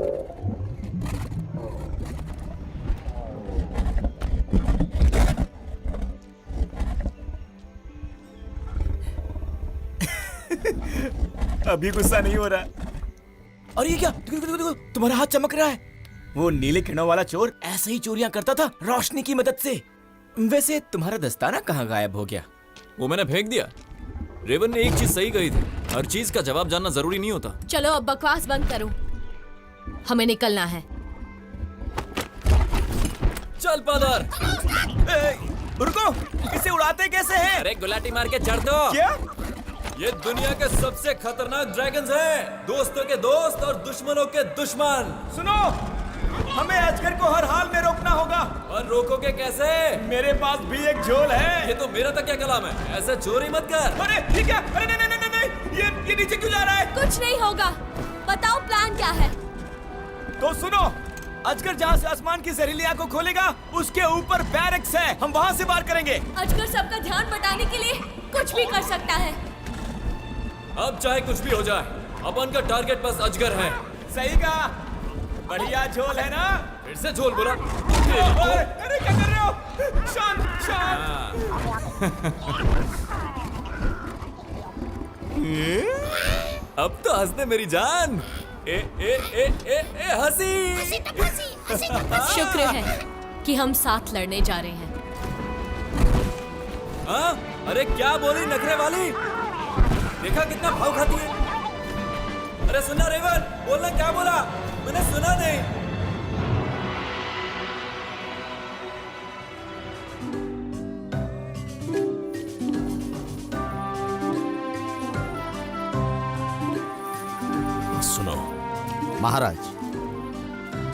S8: अभी गुस्सा नहीं हो रहा। और ये क्या? देखो, तुम्हारा हाथ चमक रहा है। वो नीले किरणों वाला चोर ऐसे ही चोरियां करता था रोशनी की मदद से। वैसे तुम्हारा दस्ताना कहाँ गायब हो गया?
S6: वो मैंने फेंक दिया। रेवन ने एक चीज सही कही थी, हर चीज का जवाब जानना जरूरी नहीं होता।
S15: चलो अब बकवास बंद करो, हमें निकलना है।
S6: चल पादर।
S8: रुको, इसे उड़ाते कैसे हैं?
S6: अरे गुलाटी मार के चढ़ दो।
S8: क्या?
S6: ये दुनिया के सबसे खतरनाक ड्रैगन्स हैं, दोस्तों के दोस्त और दुश्मनों के दुश्मन।
S8: सुनो, हमें अजगर को हर हाल में रोकना होगा।
S6: और रोकोगे कैसे?
S8: मेरे पास भी एक झोल है।
S6: ये तो मेरा तक क्या कलाम है, ऐसे चोरी मत कर।
S8: अरे ये क्या? अरे नहीं नहीं नहीं नहीं, ये नीचे क्यों जा रहा है?
S15: कुछ नहीं होगा, बताओ प्लान क्या है?
S8: तो सुनो, अजगर जहाँ से आसमान की जहरीली आंख को खोलेगा उसके ऊपर बैरक्स है, हम वहाँ से वार करेंगे।
S15: अजगर सबका ध्यान बटाने के लिए कुछ भी कर सकता है।
S6: अब चाहे कुछ भी हो जाए, अपन का टारगेट बस अजगर है।
S8: सही कहा, बढ़िया झोल है ना?
S6: फिर से झोल बोला।
S8: अरे क्या कर रहे हो? शांत शांत।
S6: अब तो हंसने मेरी जान। ए ए ए ए ए हंसी।
S15: शुक्र है कि हम साथ लड़ने जा रहे हैं।
S6: हाँ? अरे क्या बोली नखरे वाली? देखा कितना भाव खाती है। अरे सुना रेवन, बोलना क्या बोला? मैंने सुना नहीं।
S7: सुनो
S14: महाराज,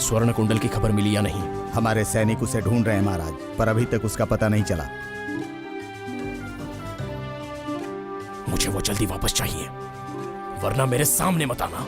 S7: स्वर्ण कुंडल की खबर मिली या नहीं?
S14: हमारे सैनिक उसे ढूंढ रहे हैं महाराज, पर अभी तक उसका पता नहीं चला।
S7: मुझे वो जल्दी वापस चाहिए, वरना मेरे सामने मत आना।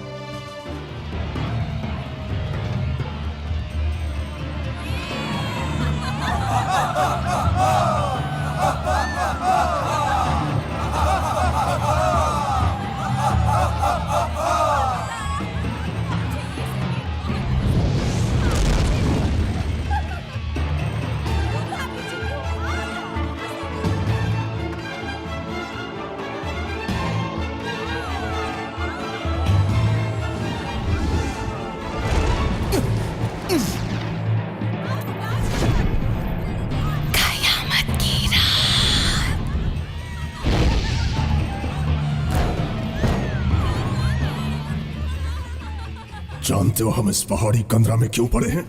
S9: जानते हो हम इस पहाड़ी कंदरा में क्यों पड़े हैं?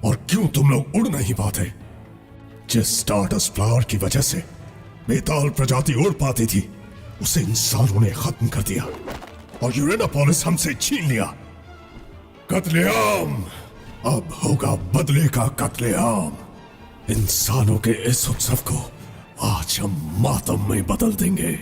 S9: और क्यों तुम लोग उड़ नहीं पाते? जिस स्टारडस्ट फ्लावर की वजह से बेताल प्रजाति उड़ पाती थी, उसे इंसानों ने खत्म कर दिया और यूरेनापोलिस हमसे छीन लिया। कत्लेआम, अब होगा बदले का कत्लेआम। इंसानों के इस उत्सव को आज हम मातम में बदल देंगे।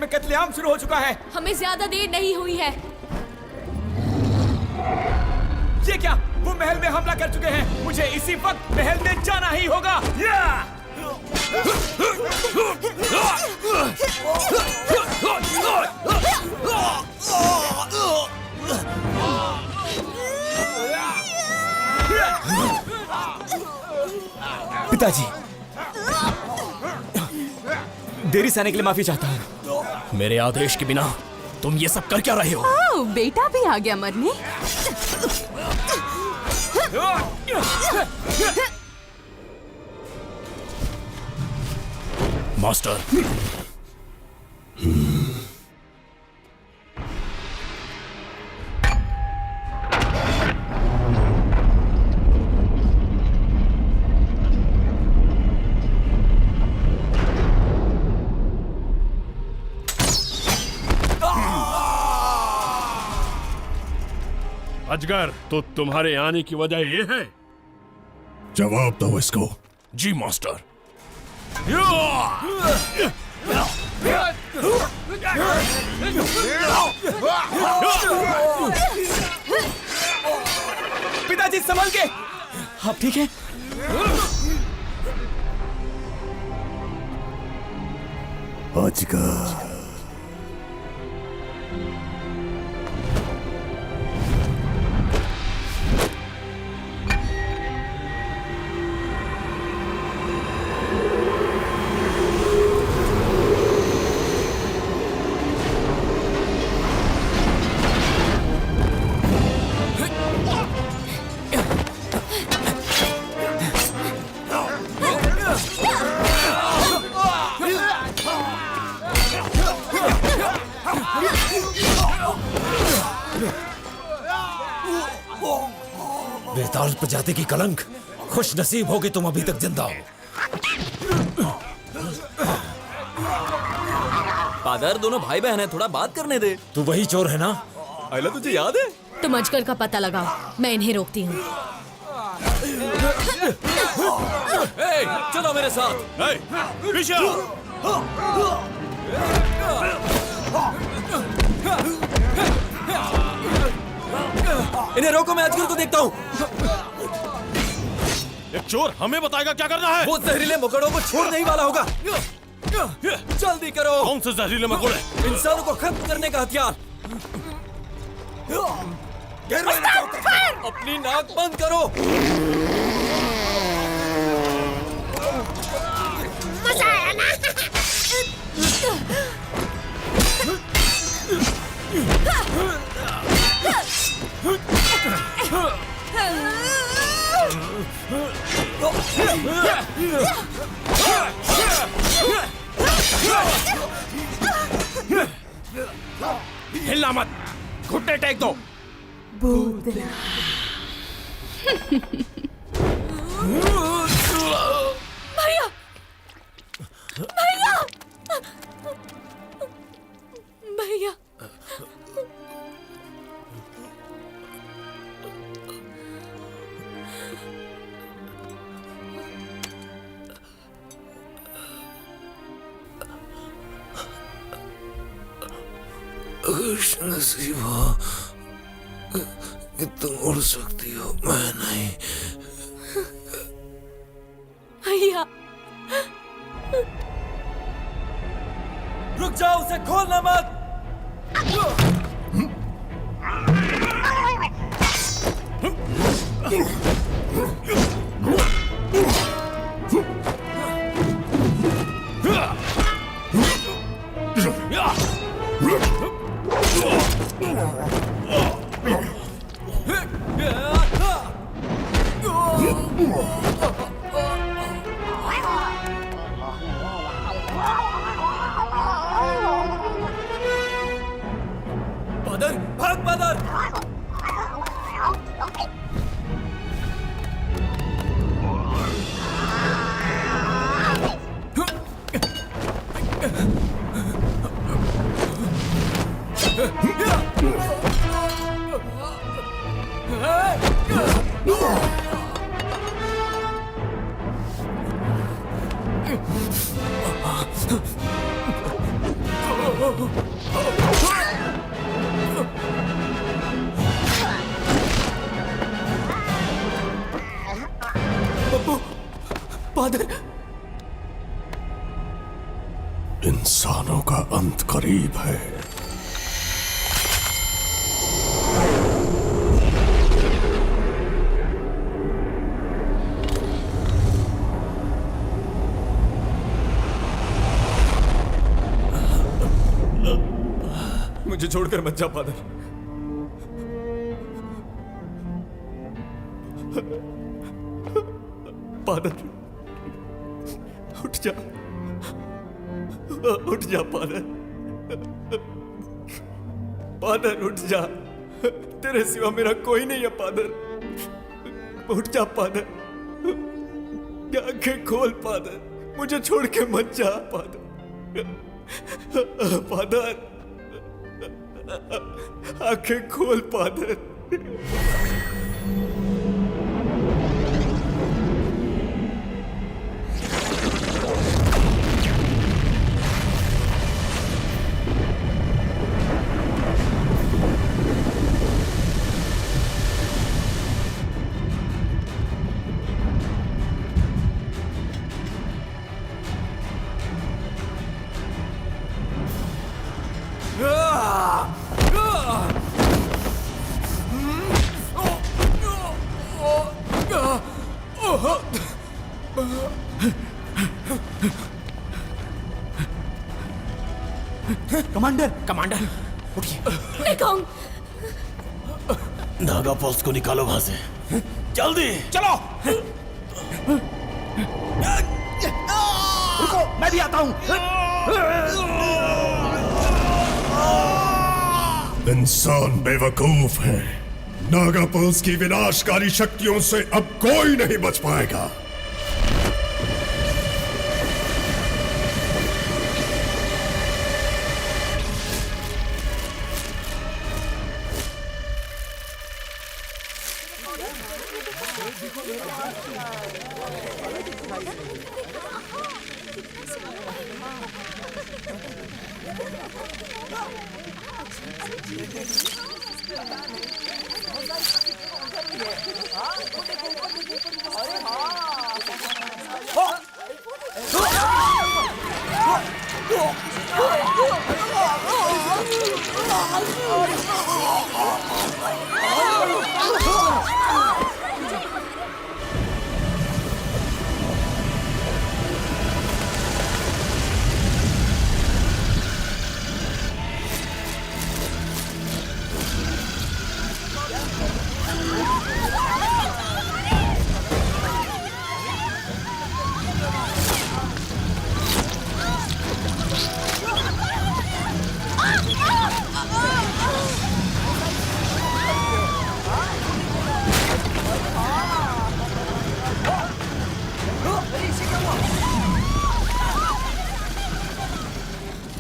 S8: में कत्लेआम शुरू हो चुका है।
S15: हमें ज्यादा देर नहीं हुई है।
S8: ये क्या? वो महल में हमला कर चुके हैं। मुझे इसी वक्त महल में जाना ही होगा। पिताजी, देरी से आने के लिए माफी चाहता हूँ।
S7: मेरे आदेश के बिना तुम ये सब कर क्या रहे हो?
S16: ओह, बेटा भी आ गया मरने।
S7: मास्टर,
S17: अजगर, तो तुम्हारे आने की वजह ये है?
S9: जवाब दो इसको।
S7: जी मास्टर।
S8: पिताजी संभल के। आप ठीक हैं?
S9: अजगर,
S11: बेताल प्रजाति की कलंक, खुश नसीब होगी तुम अभी तक जिंदा हो।
S6: फादर, दोनों भाई बहन है, थोड़ा बात करने दे।
S11: तू वही चोर है ना?
S6: आयला, तुझे याद है?
S15: तुम अजगर का पता लगाओ, मैं इन्हें रोकती हूँ।
S6: चलो मेरे साथ। इन्हें रोको, मैं अजगर को देखता हूँ।
S17: एक चोर हमें बताएगा क्या करना है।
S6: वो जहरीले मकोड़ों को छोड़ने ही वाला होगा। जल्दी करो।
S17: कौन से जहरीले मकोड़े?
S6: इंसानों को खत्म करने का हथियार। अपनी नाक बंद करो।
S3: मजा आया ना?
S7: हिलना मत, घुटने टेक दो।
S15: भैया, भैया, भैया,
S11: खुश नसीब हो कि तुम उड़ सकती हो, मैं नहीं।
S15: भैया,
S6: रुक जाओ, उसे खोलना मत।
S9: करीब है।
S8: मुझे छोड़कर मत जा फादर। फादर उठ जा, उठ जा फादर, फादर उठ जा, तेरे सिवा मेरा कोई नहीं है फादर, उठ जा फादर, आंखें खोल फादर, मुझे छोड़ के मत जा फादर, फादर आंखें खोल फादर।
S7: कमांडर, कमांडर उठिए।
S15: मैं कहूँ
S17: नागा पल्स को निकालो वहां से, जल्दी
S7: चलो।
S14: रुको, मैं भी आता हूं।
S9: इंसान बेवकूफ है। नागा पल्स की विनाशकारी शक्तियों से अब कोई नहीं बच पाएगा।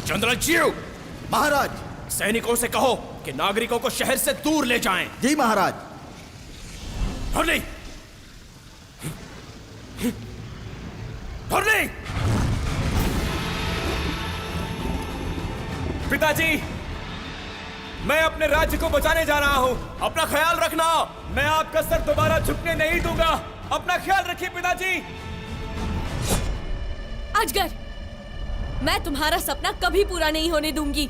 S7: जनरल चिव,
S14: महाराज,
S7: सैनिकों से कहो कि नागरिकों को शहर से दूर ले जाएं।
S14: जी महाराज।
S7: हरली, हरली।
S8: पिताजी, मैं अपने राज्य को बचाने जा रहा हूं, अपना ख्याल रखना। मैं आपका सर दोबारा झुकने नहीं दूंगा, अपना ख्याल रखिए पिताजी।
S15: अजगर, मैं तुम्हारा सपना कभी पूरा नहीं होने दूंगी।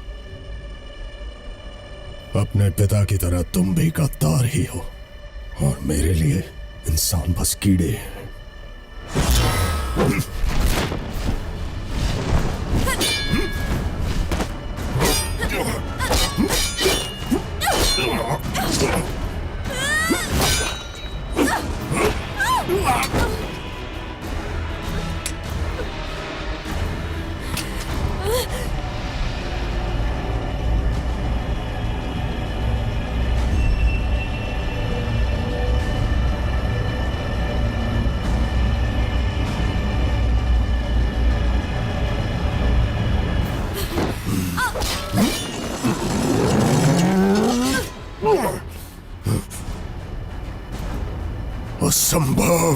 S9: अपने पिता की तरह तुम भी गद्दार ही हो, और मेरे लिए इंसान बस कीड़े हैं। असंभव।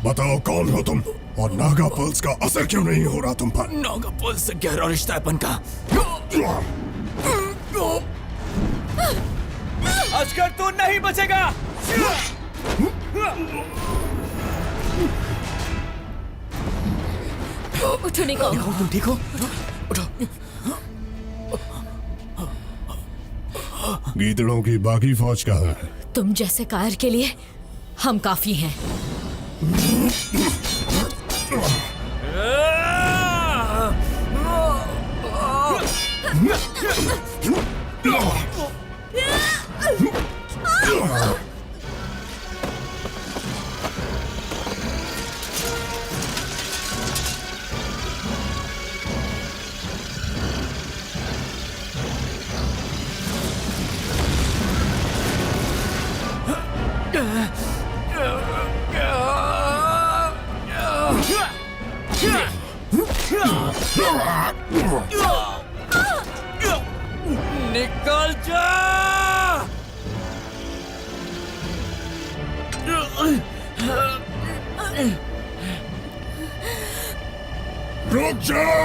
S9: बताओ कौन हो तुम, और नागा पल्स का असर क्यों नहीं हो रहा तुम पर?
S8: नागा पल्स से गहरा रिश्ता है अपन का। अजगर तू नहीं बचेगा।
S15: उठो निकॉन्ग।
S8: तुम ठीक हो?
S9: गीदड़ों की बाकी फौज कहाँ है?
S15: तुम जैसे कायर के लिए हम काफी हैं।
S8: निकल जा!
S9: रुक जाओ!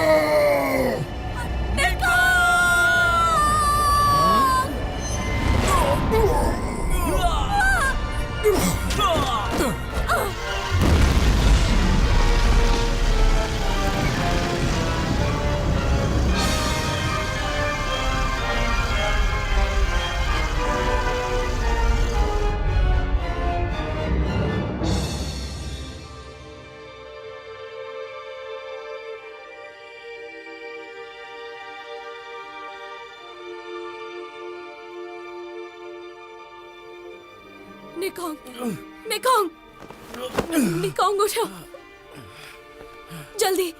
S15: निकॉन्ग उठो, जल्दी,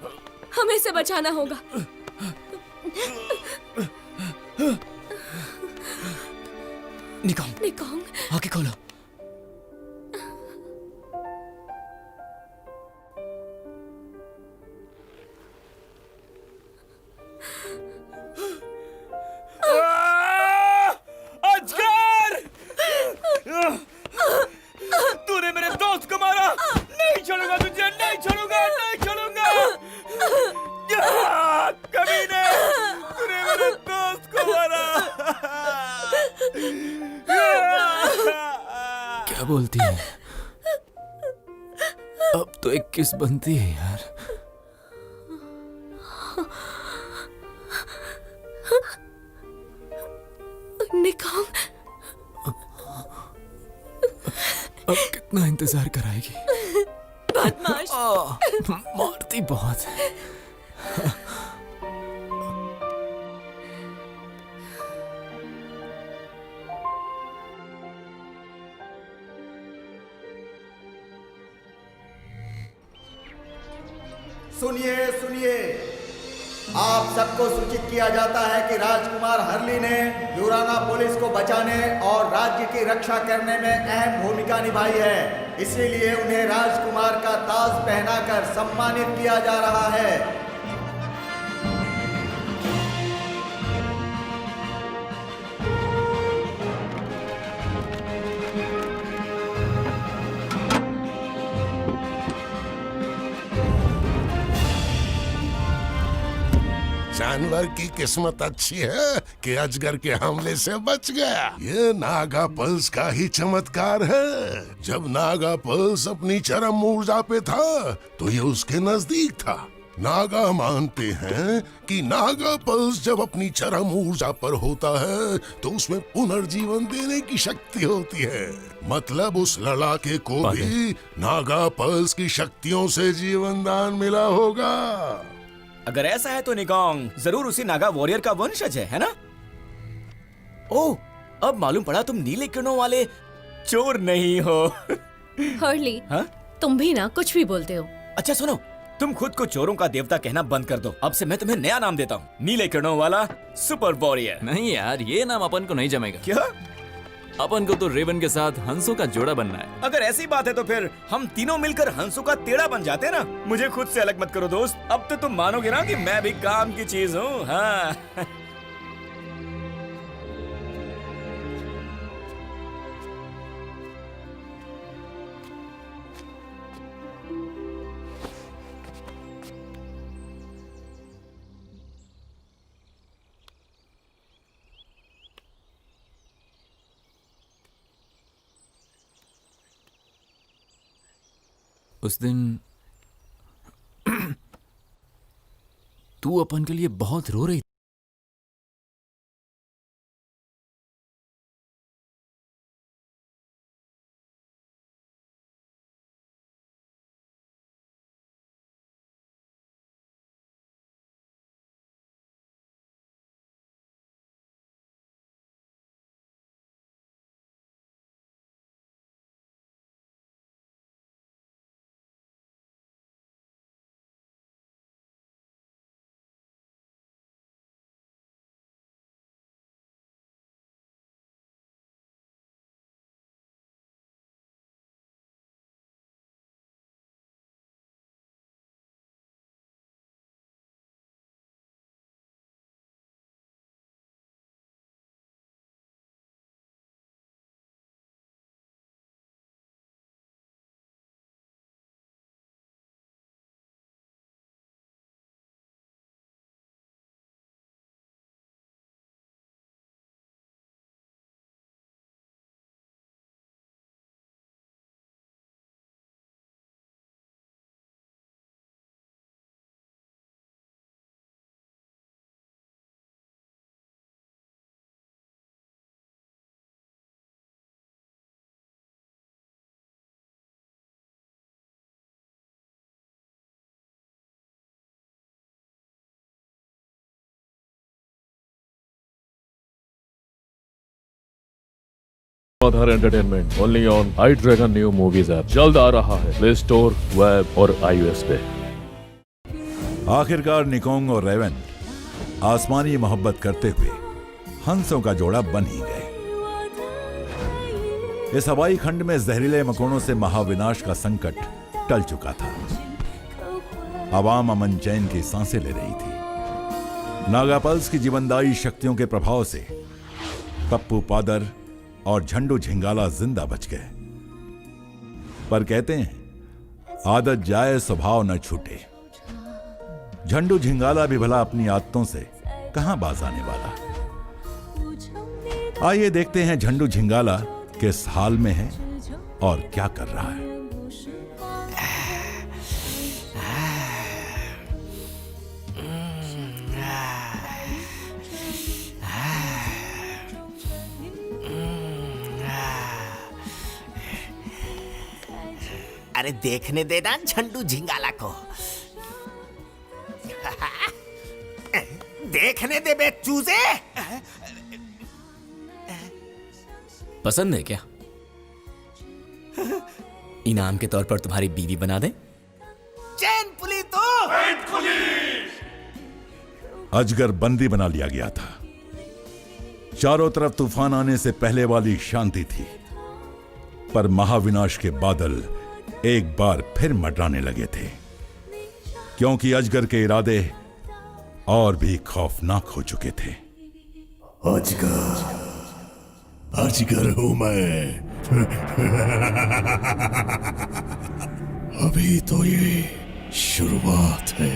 S15: हमें इसे बचाना होगा। निकॉन्ग,
S8: आंखें खोलो। तूने मेरे दोस्त को मारा, नहीं छोड़ूंगा तुझे, नहीं छोड़ूंगा, नहीं छोड़ूंगा। कमीने, तूने मेरे दोस्त को मारा। क्या बोलती है? अब तो एक किस बनती है यार।
S15: निकॉन्ग,
S8: अब कितना इंतजार कराएगी?
S15: बदमाश।
S8: मारती बहुत है।
S14: सुनिए सुनिए, आप सबको सूचित किया जाता है कि राजकुमार हर्ली ने यूराना पुलिस को बचाने और राज्य की रक्षा करने में अहम भूमिका निभाई है, इसीलिए उन्हें राजकुमार का ताज पहनाकर सम्मानित किया जा रहा है।
S18: जानवर की किस्मत अच्छी है कि अजगर के हमले से बच गया। ये नागा पल्स का ही चमत्कार है। जब नागा पल्स अपनी चरम ऊर्जा पे था तो ये उसके नजदीक था। नागा मानते हैं कि नागा पल्स जब अपनी चरम ऊर्जा पर होता है तो उसमें पुनर्जीवन देने की शक्ति होती है। मतलब उस लड़ाके को भी नागा पल्स की शक्तियों से जीवन दान मिला होगा।
S8: अगर ऐसा है तो निकॉन्ग जरूर उसी नागा वॉरियर का वंशज है ना? ओह, अब मालूम पड़ा तुम नीले किरणों वाले चोर नहीं हो।
S15: हर्ली,
S8: हाँ?
S15: तुम भी ना कुछ भी बोलते हो।
S8: अच्छा सुनो, तुम खुद को चोरों का देवता कहना बंद कर दो। अब से मैं तुम्हें नया नाम देता हूँ, नीले किरणों वाला सुपर वॉरियर।
S6: नहीं यार, ये नाम अपन को नहीं जमेगा।
S8: क्या?
S6: अपन को तो रेवन के साथ हंसों का जोड़ा बनना है।
S8: अगर ऐसी बात है तो फिर हम तीनों मिलकर हंसों का तेड़ा बन जाते हैं ना। मुझे खुद से अलग मत करो दोस्त। अब तो तुम मानोगे ना कि मैं भी काम की चीज हूँ। हाँ। उस दिन
S6: तू अपन के लिए बहुत रो रही।
S1: धुआंधार entertainment only on I dragon new movies app जल्द आ रहा है प्ले स्टोर, वेब और iOS पे।
S2: आखिरकार निकोंग और रेवन आसमानी मोहब्बत करते हुए हंसों का जोड़ा बन ही गए। इस हवाई खंड में जहरीले मकोड़ों से महाविनाश का संकट टल चुका था। आवाम अमन चैन की सांसें ले रही थी। नागापल्स की जीवनदायी शक्तियों के प्रभाव से पप्पू पादर और झंडू झिंगाला जिंदा बच गए। पर कहते हैं आदत जाए स्वभाव न छूटे। झंडू झिंगाला भी भला अपनी आदतों से कहां बाज आने वाला। आइए देखते हैं झंडू झिंगाला किस हाल में है और क्या कर रहा है।
S12: अरे देखने देना झंडू झिंगाला को। देखने दे बे चूजे।
S6: पसंद है क्या? इनाम के तौर पर तुम्हारी बीवी बना दे।
S12: चैन पुली तो
S2: अजगर बंदी बना लिया गया था। चारों तरफ तूफान आने से पहले वाली शांति थी, पर महाविनाश के बादल एक बार फिर मंडराने लगे थे, क्योंकि अजगर के इरादे और भी खौफनाक हो चुके थे।
S9: अजगर हूं मैं। अभी तो ये शुरुआत है।